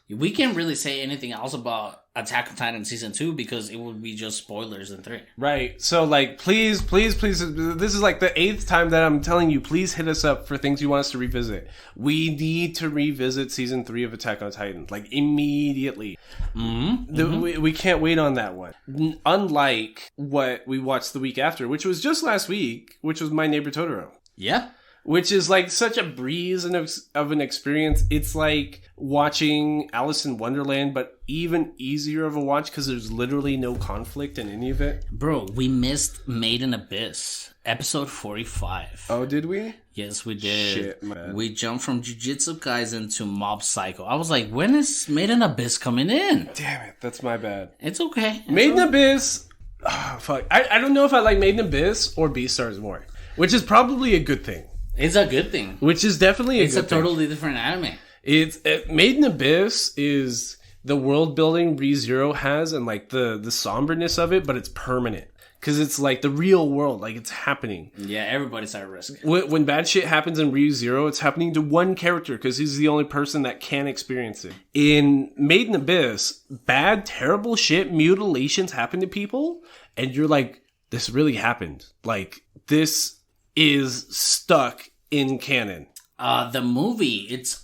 we can't really say anything else about Attack on Titan season 2 because it would be just spoilers in 3. Right. So like, please, this is like the 8th time that I'm telling you, please hit us up for things you want us to revisit. We need to revisit season 3 of Attack on Titan, like immediately. We can't wait on that one. Unlike what we watched the week after, which was just last week, which was My Neighbor Totoro. Yeah. Which is like such a breeze of an experience. It's like watching Alice in Wonderland, but even easier of a watch because there's literally no conflict in any of it. Bro, we missed Made in Abyss, episode 45. Oh, did we? Yes, we did. Shit, man. We jumped from Jujutsu Kaisen to Mob Psycho. I was like, when is Made in Abyss coming in? Damn it, that's my bad. It's okay. Made in Abyss. Oh, fuck. I don't know if I like Made in Abyss or Beastars more, which is probably a good thing. It's a good thing. Which is definitely a good thing. It's a totally different anime. Made in Abyss is the world building ReZero has and like the somberness of it, but it's permanent. Because it's like the real world, like it's happening. Yeah, everybody's at risk. When bad shit happens in ReZero, it's happening to one character because he's the only person that can experience it. In Made in Abyss, bad, terrible shit, mutilations happen to people, and you're like, this really happened. Like, this is stuck in canon. The movie, it's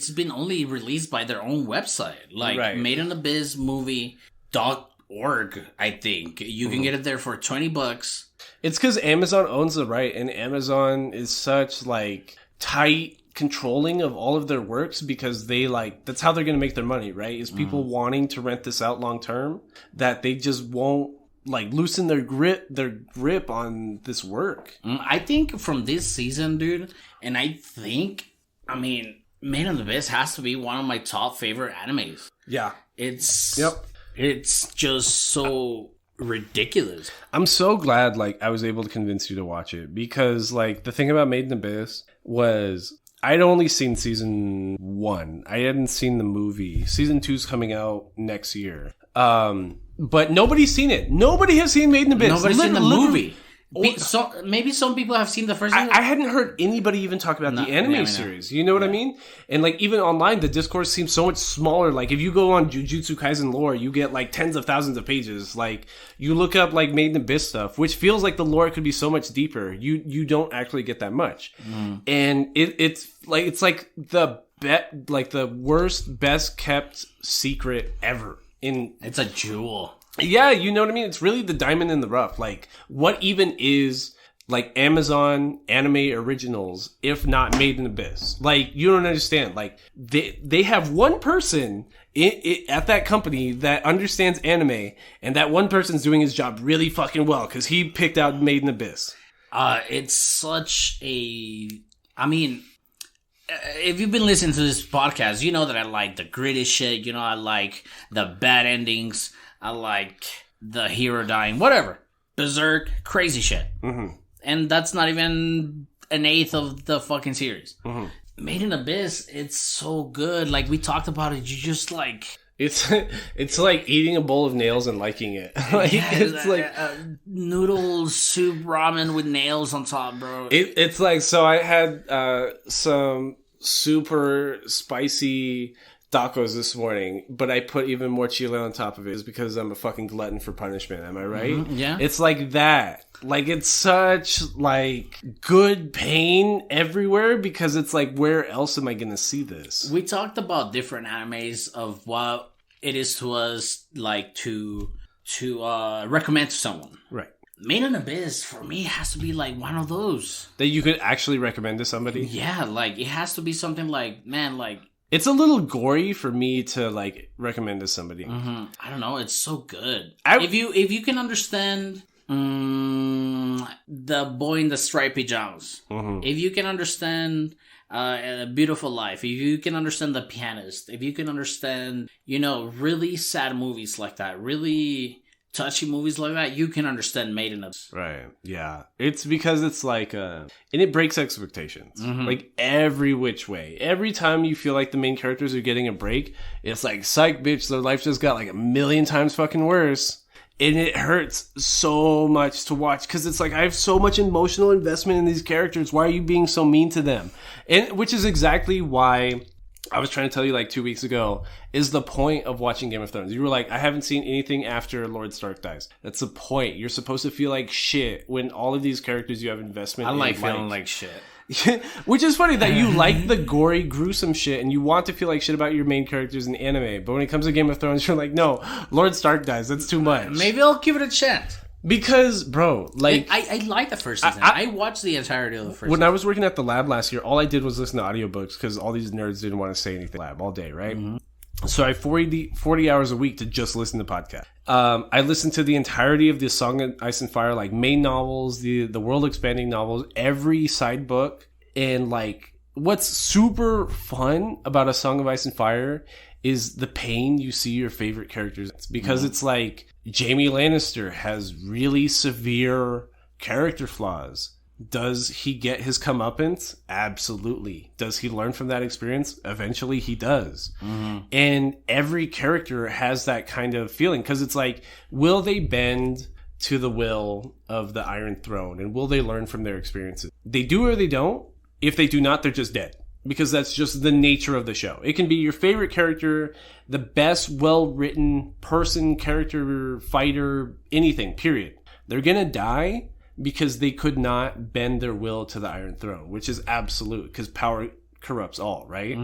been only released by their own website. Like, right. Made in Abyss movie.org, I think. You can get it there for $20. It's because Amazon owns the right, and Amazon is such, like, tight controlling of all of their works because they, like, that's how they're going to make their money, right? Is people wanting to rent this out long term, that they just won't like loosen their grip on this work. I think from this season, dude, and I mean, Made in Abyss has to be one of my top favorite animes. Yeah. It's just so ridiculous. I'm so glad like I was able to convince you to watch it because like the thing about Made in Abyss was I'd only seen season 1. I hadn't seen the movie. Season 2's coming out next year. But nobody's seen it. Nobody has seen Made in Abyss. Nobody's seen the movie. So maybe some people have seen the first season. I hadn't heard anybody even talk about the anime series. You know what I mean? And like even online, the discourse seems so much smaller. Like if you go on Jujutsu Kaisen lore, you get like tens of thousands of pages. Like you look up like Made in Abyss stuff, which feels like the lore could be so much deeper. You don't actually get that much, and it's like the worst, best kept secret ever. It's a jewel. Yeah, you know what I mean? It's really the diamond in the rough. Like, what even is, like, Amazon anime originals, if not Made in Abyss? Like, you don't understand. Like, they have one person at that company that understands anime, and that one person's doing his job really fucking well, because he picked out Made in Abyss. It's such a... I mean... If you've been listening to this podcast, you know that I like the gritty shit. You know, I like the bad endings. I like the hero dying. Whatever. Berserk. Crazy shit. Mm-hmm. And that's not even an eighth of the fucking series. Mm-hmm. Made in Abyss, it's so good. Like, we talked about it. You just, like... It's like eating a bowl of nails and liking it. Like, yeah, it's like noodle soup ramen with nails on top, bro. It's like, so I had some super spicy tacos this morning, but I put even more chile on top of it. It's because I'm a fucking glutton for punishment. Am I right? Mm-hmm, yeah. It's like that. Like, it's such like good pain everywhere because it's like, where else am I going to see this? We talked about different animes of what it is to us, like to recommend to someone. Right. Made in Abyss, for me, has to be like one of those. That you could actually recommend to somebody? Yeah, like it has to be something like, man, like... It's a little gory for me to like recommend to somebody. Mm-hmm. I don't know, it's so good. If you can understand... the boy in the striped pajamas. Mm-hmm. If you can understand A Beautiful Life, if you can understand The Pianist, if you can understand, you know, really sad movies like that, really touchy movies like that, you can understand Made in Abyss. Right. Yeah. It's because it's like, and it breaks expectations. Like every which way. Every time you feel like the main characters are getting a break, it's like, psych, bitch, their life just got like a million times fucking worse. And it hurts so much to watch because it's like, I have so much emotional investment in these characters. Why are you being so mean to them? And which is exactly why I was trying to tell you like 2 weeks ago is the point of watching Game of Thrones. You were like, I haven't seen anything after Lord Stark dies. That's the point. You're supposed to feel like shit when all of these characters you have investment in. I like feeling like shit. Which is funny that you like the gory, gruesome shit and you want to feel like shit about your main characters in anime. But when it comes to Game of Thrones, you're like, no, Lord Stark dies. That's too much. Maybe I'll give it a chance. Because, bro, like... I like the first season. I watched the entirety of the first season. When I was working at the lab last year, all I did was listen to audiobooks because all these nerds didn't want to say anything lab all day, right? So I have 40 hours a week to just listen to podcasts. I listened to the entirety of the Song of Ice and Fire, like main novels, the world-expanding novels, every side book. And, like, what's super fun about A Song of Ice and Fire is the pain you see your favorite characters. It's because it's like... Jaime Lannister has really severe character flaws. Does he get his comeuppance? Absolutely. Does he learn from that experience? Eventually he does. And every character has that kind of feeling because it's like, will they bend to the will of the Iron Throne? And will they learn from their experiences? They do or they don't. If they do not, they're just dead. Because that's just the nature of the show. It can be your favorite character, the best, well-written person, character, fighter, anything, period. They're gonna die because they could not bend their will to the Iron Throne, which is absolute, because power corrupts all, right?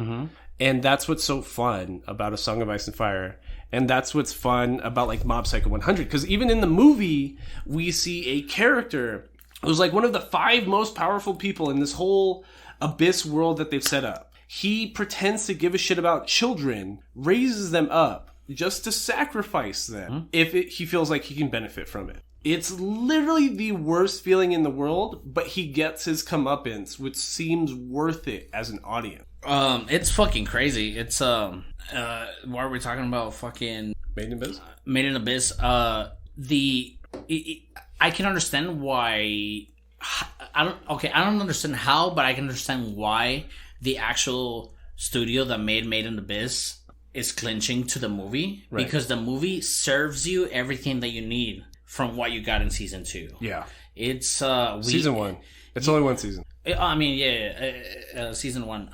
And that's what's so fun about A Song of Ice and Fire. And that's what's fun about, like, Mob Psycho 100. Because even in the movie, we see a character who's, like, one of the 5 most powerful people in this whole... abyss world that they've set up. He pretends to give a shit about children, raises them up just to sacrifice them if he feels like he can benefit from it. It's literally the worst feeling in the world, but he gets his comeuppance, which seems worth it as an audience. It's fucking crazy. It's why are we talking about fucking Made in Abyss? Made in Abyss. I can understand why. I don't understand how, but I can understand why the actual studio that made in Abyss is clinching to the movie. Right. Because the movie serves you everything that you need from what you got in season 2. Yeah. It's season 1. It's only one season. I mean, season 1.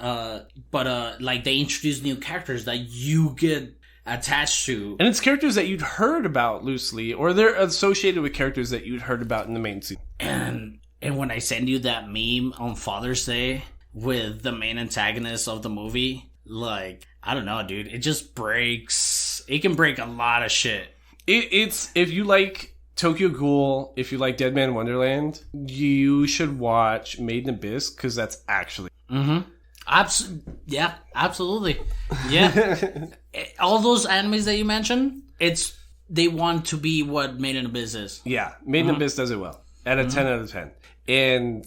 But like they introduce new characters that you get attached to, and it's characters that you'd heard about loosely, or they're associated with characters that you'd heard about in the main season. And when I send you that meme on Father's Day with the main antagonist of the movie, like, I don't know, dude. It just breaks. It can break a lot of shit. It's if you like Tokyo Ghoul, if you like Dead Man Wonderland, you should watch Made in Abyss because that's actually. Yeah, absolutely. Yeah. All those animes that you mentioned, they want to be what Made in Abyss is. Yeah, Made in Abyss does it well. At a 10 out of 10. And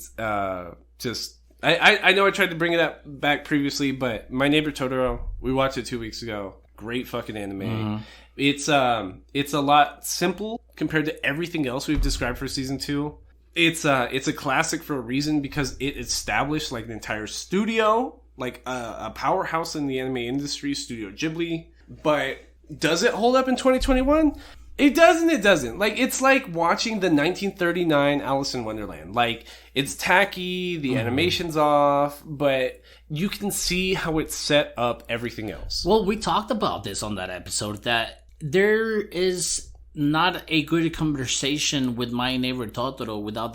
just... I know I tried to bring it back previously, but My Neighbor Totoro, we watched it 2 weeks ago. Great fucking anime. It's a lot simple compared to everything else we've described for season 2. It's a classic for a reason because it established like an entire studio, like a powerhouse in the anime industry, Studio Ghibli. But does it hold up in 2021? It doesn't. Like, it's like watching the 1939 Alice in Wonderland. Like, it's tacky, the animation's off, but you can see how it set up everything else. Well, we talked about this on that episode, that there is not a good conversation with My Neighbor Totoro without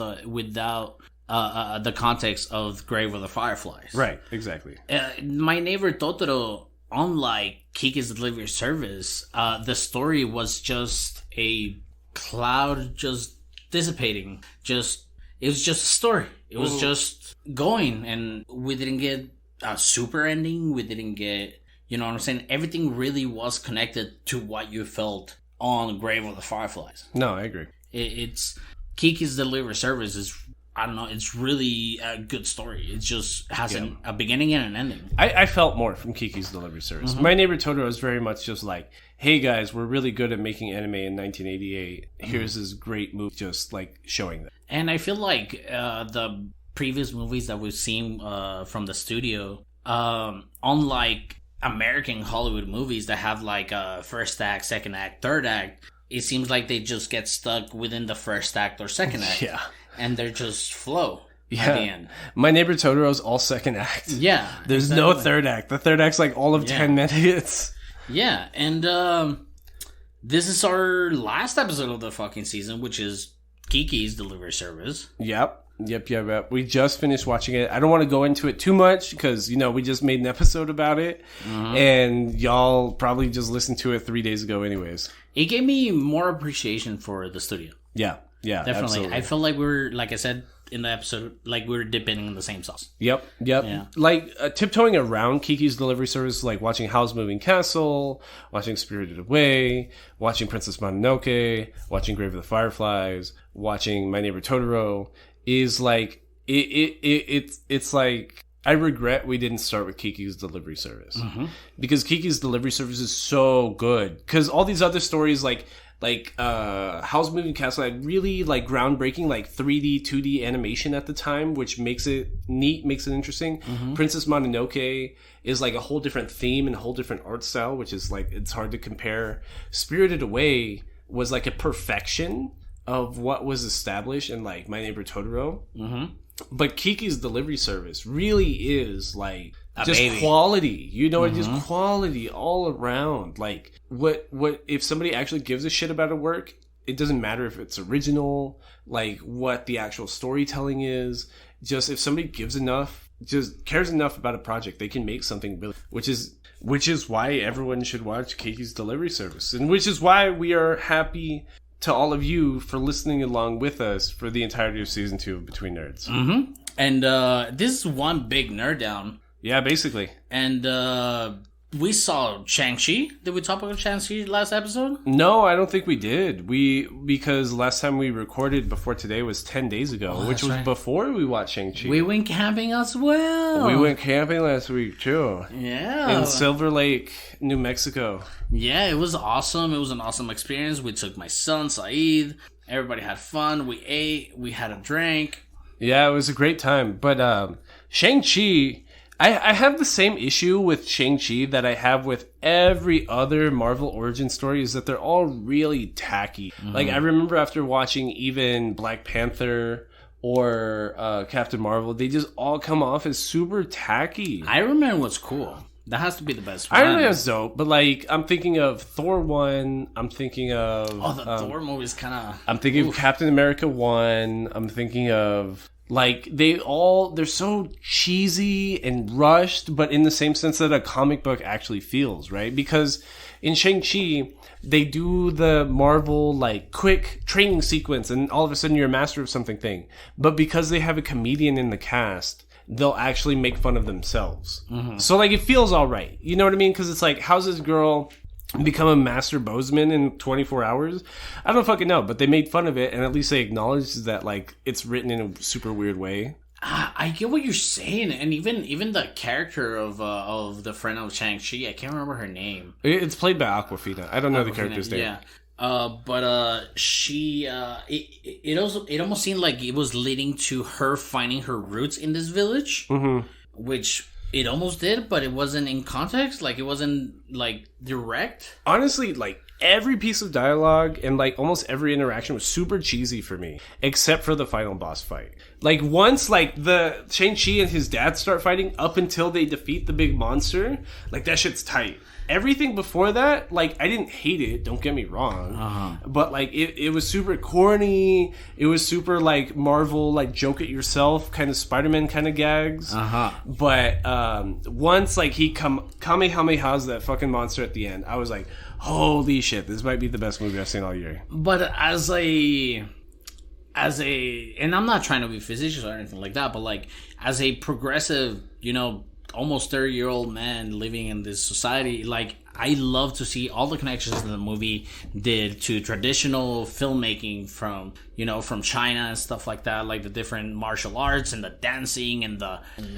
the context of Grave of the Fireflies. Right, exactly. My Neighbor Totoro, unlike Kiki's Delivery Service, the story was just a cloud just dissipating. It was just a story. It was just going, and we didn't get a super ending. We didn't get, you know what I'm saying? Everything really was connected to what you felt on Grave of the Fireflies. No, I agree. It's Kiki's Delivery Service is I don't know. It's really a good story. It just has a beginning and an ending. I felt more from Kiki's Delivery Service. My Neighbor Totoro is very much just like, hey guys, we're really good at making anime in 1988. Here's this great movie, just like showing that. And I feel like the previous movies that we've seen from the studio, unlike American Hollywood movies that have like a first act, second act, third act, it seems like they just get stuck within the first act or second act. Yeah. And they're just flow at the end. My Neighbor Totoro's all second act. Yeah. There's no third act. The third act's like all of 10 minutes. Yeah. And this is our last episode of the fucking season, which is Kiki's Delivery Service. Yep. We just finished watching it. I don't want to go into it too much because, we just made an episode about it. And y'all probably just listened to it 3 days ago anyways. It gave me more appreciation for the studio. Yeah, definitely. Absolutely. I feel like we're, like I said in the episode, like we're dipping in the same sauce. Yep. Yeah. Like tiptoeing around Kiki's Delivery Service, like watching Howl's Moving Castle, watching Spirited Away, watching Princess Mononoke, watching Grave of the Fireflies, watching My Neighbor Totoro, is like it's like I regret we didn't start with Kiki's Delivery Service because Kiki's Delivery Service is so good. Because all these other stories like Howl's Moving Castle had really like groundbreaking like 3D 2D animation at the time, which makes it neat, makes it interesting. Princess Mononoke is like a whole different theme and a whole different art style, which is like it's hard to compare. Spirited Away was like a perfection of what was established in like My Neighbor Totoro. But Kiki's Delivery Service really is like just baby. Quality, just quality all around. Like what if somebody actually gives a shit about a work, it doesn't matter if it's original, like what the actual storytelling is. Just if somebody gives enough, just cares enough about a project, they can make something really, which is why everyone should watch Kiki's Delivery Service, and which is why we are happy to all of you for listening along with us for the entirety of season 2 of Between Nerds. And this is one big nerd down. Yeah, basically. And we saw Shang-Chi. Did we talk about Shang-Chi last episode? No, I don't think we did. Because last time we recorded before today was 10 days ago, which was before we watched Shang-Chi. We went camping as well. We went camping last week, too. Yeah. In Silver Lake, New Mexico. Yeah, it was awesome. It was an awesome experience. We took my son, Saeed. Everybody had fun. We ate. We had a drink. Yeah, it was a great time. But Shang-Chi... I have the same issue with Shang-Chi that I have with every other Marvel origin story, is that they're all really tacky. Like, I remember after watching even Black Panther or Captain Marvel, they just all come off as super tacky. Iron Man was cool. That has to be the best one. Iron Man was dope, but like, I'm thinking of Thor 1, I'm thinking of... Oh, the Thor movie is kind of... I'm thinking of Captain America 1, I'm thinking of... Like, they're so cheesy and rushed, but in the same sense that a comic book actually feels, right? Because in Shang-Chi, they do the Marvel, like, quick training sequence, and all of a sudden you're a master of something thing. But because they have a comedian in the cast, they'll actually make fun of themselves. So, like, it feels all right. You know what I mean? Because it's like, how's this girl become a master bozeman in 24 hours? I don't fucking know, but they made fun of it, and at least they acknowledged that like it's written in a super weird way. I get what you're saying, and even the character of the friend of Shang-Chi, I can't remember her name. It's played by Awkwafina. I don't know the character's name. Yeah. But she it almost seemed like it was leading to her finding her roots in this village, which it almost did, but it wasn't in context. Like, it wasn't, like, direct. Honestly, like, every piece of dialogue and, like, almost every interaction was super cheesy for me. Except for the final boss fight. Like, once, like, the Shang-Chi and his dad start fighting up until they defeat the big monster, like, that shit's tight. Everything before that, like, I didn't hate it, don't get me wrong. But, like, it was super corny. It was super, like, Marvel, like, joke it yourself, kind of Spider-Man kind of gags. But once, like, he Kamehamehas that fucking monster at the end, I was like, holy shit, this might be the best movie I've seen all year. But as a, and I'm not trying to be facetious or anything like that, but, like, as a progressive, almost 30-year-old man living in this society, like, I love to see all the connections that the movie did to traditional filmmaking from China and stuff like that, like the different martial arts and the dancing and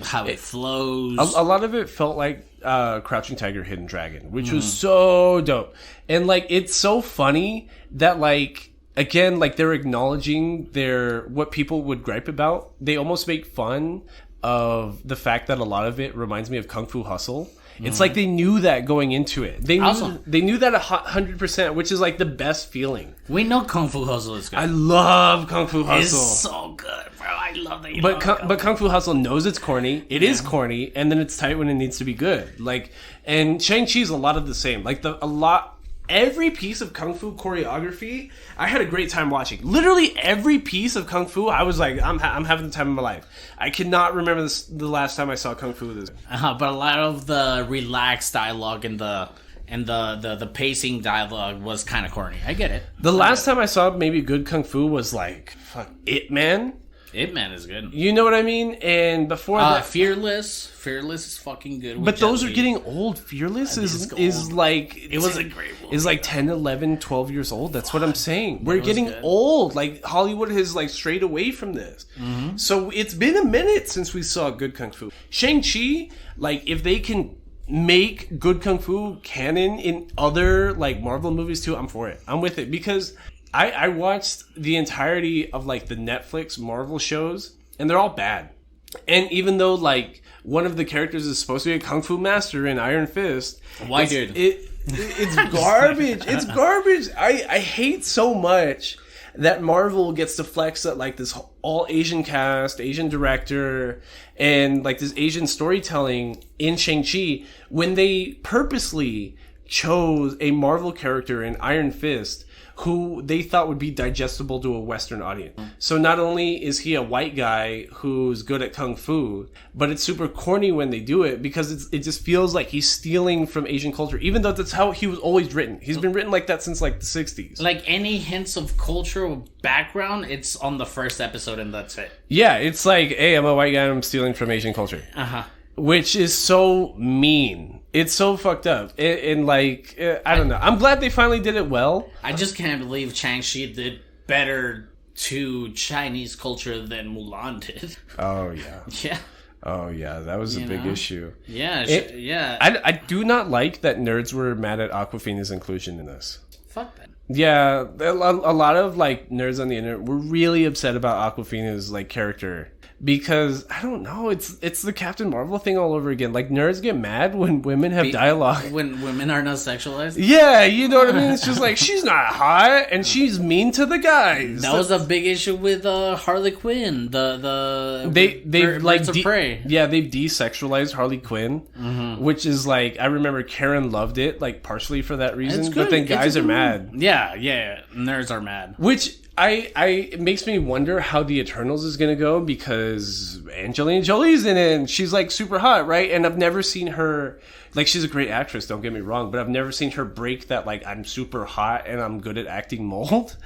how it flows. A lot of it felt like Crouching Tiger, Hidden Dragon, which was so dope. And like, it's so funny that like, again, like they're acknowledging what people would gripe about. They almost make fun of the fact that a lot of it reminds me of Kung Fu Hustle. It's like they knew that going into it. They knew that 100%, which is like the best feeling. We know Kung Fu Hustle is good. I love Kung Fu Hustle. It's so good, bro. I love that. But Kung Fu Hustle knows it's corny. It is corny, and then it's tight when it needs to be good. Like, and Shang-Chi's a lot of the same. Like every piece of Kung Fu choreography, I had a great time watching. Literally every piece of Kung Fu, I was like, I'm having the time of my life. I cannot remember the last time I saw Kung Fu. But a lot of the relaxed dialogue and the pacing dialogue was kind of corny. I get it. The last time I saw maybe good Kung Fu was like, Ip Man. Ip Man is good. You know what I mean? And before that, Fearless is fucking good. But those are getting old. Fearless is like, it was a great movie. Is like 10, 11, 12 years old. That's what I'm saying. We're getting old. Like, Hollywood has like strayed away from this. So it's been a minute since we saw good Kung Fu. Shang-Chi, like, if they can make good Kung Fu canon in other like Marvel movies too, I'm for it. I'm with it, because I watched the entirety of like the Netflix Marvel shows, and they're all bad. And even though like one of the characters is supposed to be a Kung Fu master in Iron Fist, it's garbage. It's garbage. I hate so much that Marvel gets to flex at like this all Asian cast, Asian director, and like this Asian storytelling in Shang-Chi, when they purposely chose a Marvel character in Iron Fist who they thought would be digestible to a Western audience. So not only is he a white guy who's good at Kung Fu, but it's super corny when they do it, because it just feels like he's stealing from Asian culture, even though that's how he was always written. He's been written like that since like the 60s. Like any hints of cultural background, it's on the first episode and that's it. Yeah, it's like, hey, I'm a white guy and I'm stealing from Asian culture. Which is so mean. It's so fucked up. And like, I don't know. I'm glad they finally did it well. I just can't believe Shang-Chi did better to Chinese culture than Mulan did. Oh, yeah. Yeah. Oh, yeah. That was a big issue. Yeah. I do not like that nerds were mad at Awkwafina's inclusion in this. Fuck that. Yeah. A lot of like nerds on the internet were really upset about Awkwafina's like character. Because, I don't know, it's the Captain Marvel thing all over again. Like, nerds get mad when women have dialogue. When women are not sexualized? Yeah, you know what I mean? It's just like, she's not hot, and she's mean to the guys. That was a big issue with Harley Quinn. They've Birds of Prey. Yeah, they've desexualized Harley Quinn, which is like, I remember Karen loved it, like, partially for that reason, but then guys are mad. Yeah, nerds are mad. Which... it makes me wonder how the Eternals is going to go, because Angelina Jolie's in it and she's like super hot, right? And I've never seen her, like, she's a great actress, don't get me wrong, but I've never seen her break that, like, I'm super hot and I'm good at acting mold.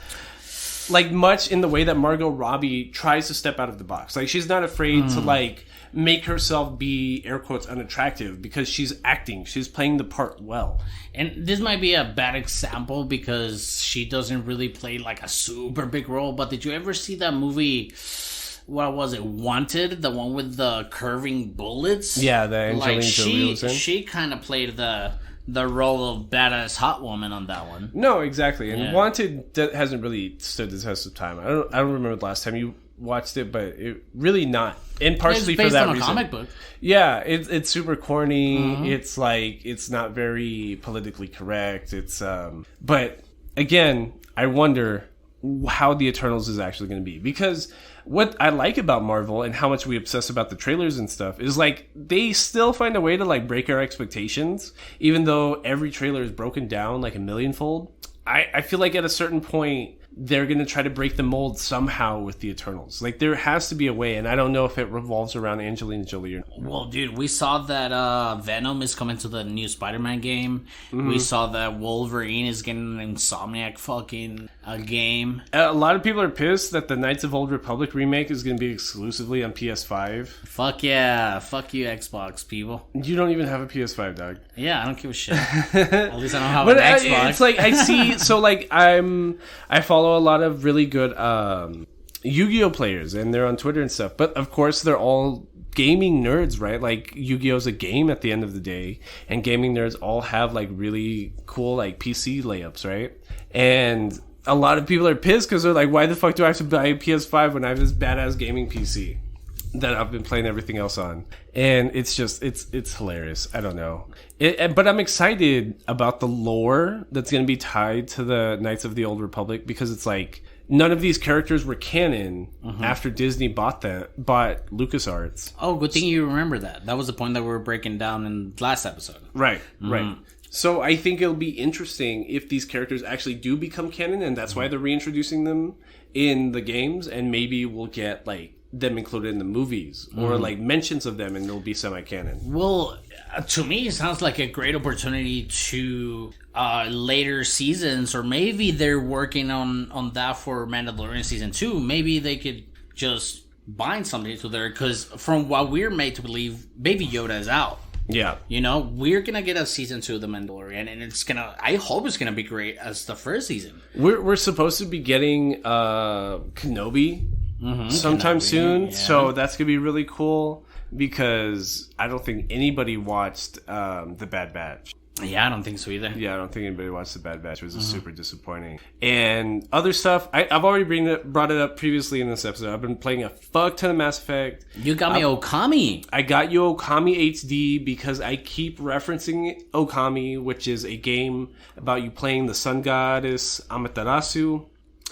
Like, much in the way that Margot Robbie tries to step out of the box. Like, she's not afraid to, like, make herself be, air quotes, unattractive, because she's acting. She's playing the part well. And this might be a bad example because she doesn't really play like a super big role, but did you ever see that movie, what was it, Wanted? The one with the curving bullets? Yeah, the Angelina Jolie was in. She kind of played the role of badass hot woman on that one. No, exactly. And Wanted hasn't really stood the test of time. I don't remember the last time you watched it, but it really not. And partially for that reason. It's based on a comic book. Yeah, it's super corny. It's like, it's not very politically correct. It's but again, I wonder how the Eternals is actually going to be, because what I like about Marvel and how much we obsess about the trailers and stuff is like they still find a way to like break our expectations, even though every trailer is broken down like a millionfold. I feel like at a certain point they're going to try to break the mold somehow with the Eternals. Like, there has to be a way, and I don't know if it revolves around Angelina Jolie or not. Well, dude, we saw that Venom is coming to the new Spider-Man game. We saw that Wolverine is getting an Insomniac fucking game. A lot of people are pissed that the Knights of Old Republic remake is going to be exclusively on PS5. Fuck yeah. Fuck you, Xbox people. You don't even have a PS5, dog. Yeah, I don't give a shit. At least I don't have an Xbox. It's like, I see, so like, I follow a lot of really good Yu-Gi-Oh players, and they're on Twitter and stuff, but of course they're all gaming nerds, right? Like, Yu-Gi-Oh's a game at the end of the day, and gaming nerds all have like really cool like PC layups, right? And a lot of people are pissed because they're like, why the fuck do I have to buy a PS5 when I have this badass gaming PC that I've been playing everything else on? And it's just, it's hilarious. I don't know. But I'm excited about the lore that's going to be tied to the Knights of the Old Republic, because it's like, none of these characters were canon after Disney bought LucasArts. Oh, good thing you remember that. That was the point that we were breaking down in last episode. Right, right. So I think it'll be interesting if these characters actually do become canon, and that's why they're reintroducing them in the games, and maybe we'll get like them included in the movies, or like mentions of them, and they'll be semi-canon. Well, to me, it sounds like a great opportunity to later seasons, or maybe they're working on that for Mandalorian season 2. Maybe they could just bind something to there, because from what we're made to believe, Baby Yoda is out. Yeah. You know, we're gonna get a season 2 of The Mandalorian, and it's gonna, I hope it's gonna be great as the first season. We're supposed to be getting Kenobi sometime soon, so that's gonna be really cool, because I don't think anybody watched The Bad Batch. Yeah, I don't think so either. Yeah, I don't think anybody watched The Bad Batch. It was super disappointing. And other stuff, I've already brought it up previously in this episode. I've been playing a fuck ton of Mass Effect. You got me Okami. I got you Okami HD because I keep referencing Okami, which is a game about you playing the sun goddess Amaterasu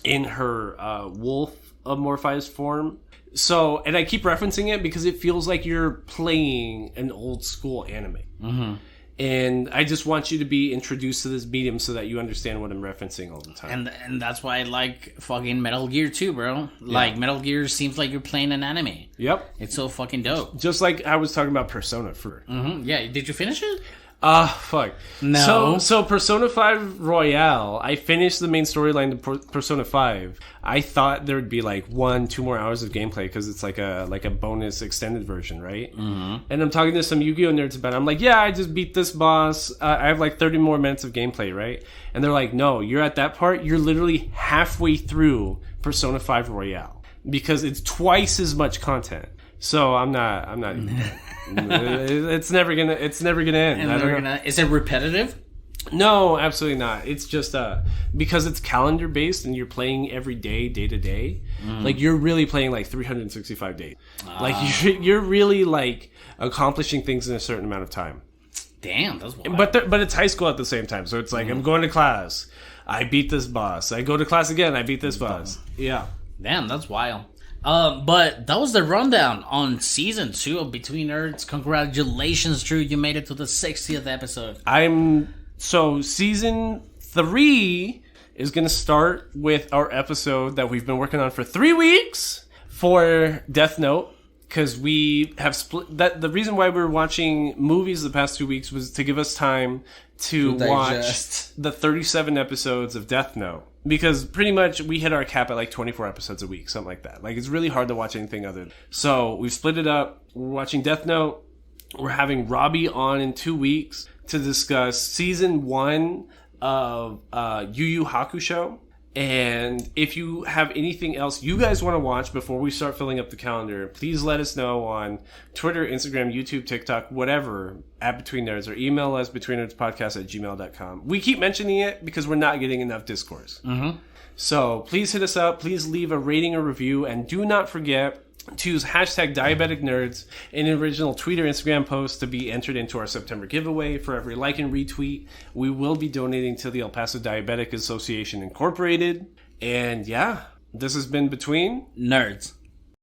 in her wolf-amorphized form. So, and I keep referencing it because it feels like you're playing an old school anime. And I just want you to be introduced to this medium so that you understand what I'm referencing all the time. And that's why I like fucking Metal Gear too, bro. Like, Metal Gear seems like you're playing an anime. Yep. It's so fucking dope. Just like I was talking about Persona for. Yeah, did you finish it? Fuck. No. So Persona 5 Royale, I finished the main storyline of Persona 5. I thought there would be like 1-2 more hours of gameplay because it's like a bonus extended version, right? And I'm talking to some Yu-Gi-Oh nerds about it. I'm like, yeah, I just beat this boss. I have like 30 more minutes of gameplay, right? And they're like, no, you're at that part. You're literally halfway through Persona 5 Royale because it's twice as much content. So I'm not even it's never gonna end. Is it repetitive? No, absolutely not. It's just because it's calendar based and you're playing every day to day. Like, you're really playing like 365 days. Like, you're really like accomplishing things in a certain amount of time. Damn, that's wild. But it's high school at the same time. So it's like, I'm going to class, I beat this boss. I go to class again, I beat this boss. Yeah. Damn, that's wild. But that was the rundown on season 2 of Between Nerds. Congratulations, Drew. You made it to the 60th episode. So season 3 is going to start with our episode that we've been working on for 3 weeks for Death Note. Because we have split that. The reason why we were watching movies the past 2 weeks was to give us time to watch the 37 episodes of Death Note. Because pretty much we hit our cap at like 24 episodes a week, something like that. Like, it's really hard to watch anything other. So we've split it up. We're watching Death Note. We're having Robbie on in 2 weeks to discuss season 1 of Yu Yu Hakusho. And if you have anything else you guys want to watch before we start filling up the calendar, please let us know on Twitter, Instagram, YouTube, TikTok, whatever, at Between Nerds, or email us BetweenNerdsPodcast@gmail.com. We keep mentioning it because we're not getting enough discourse. So please hit us up. Please leave a rating or review. And do not forget to use hashtag #DiabeticNerds in an original tweet or Instagram post to be entered into our September giveaway. For every like and retweet, we will be donating to the El Paso Diabetic Association Incorporated. And yeah, this has been Between Nerds.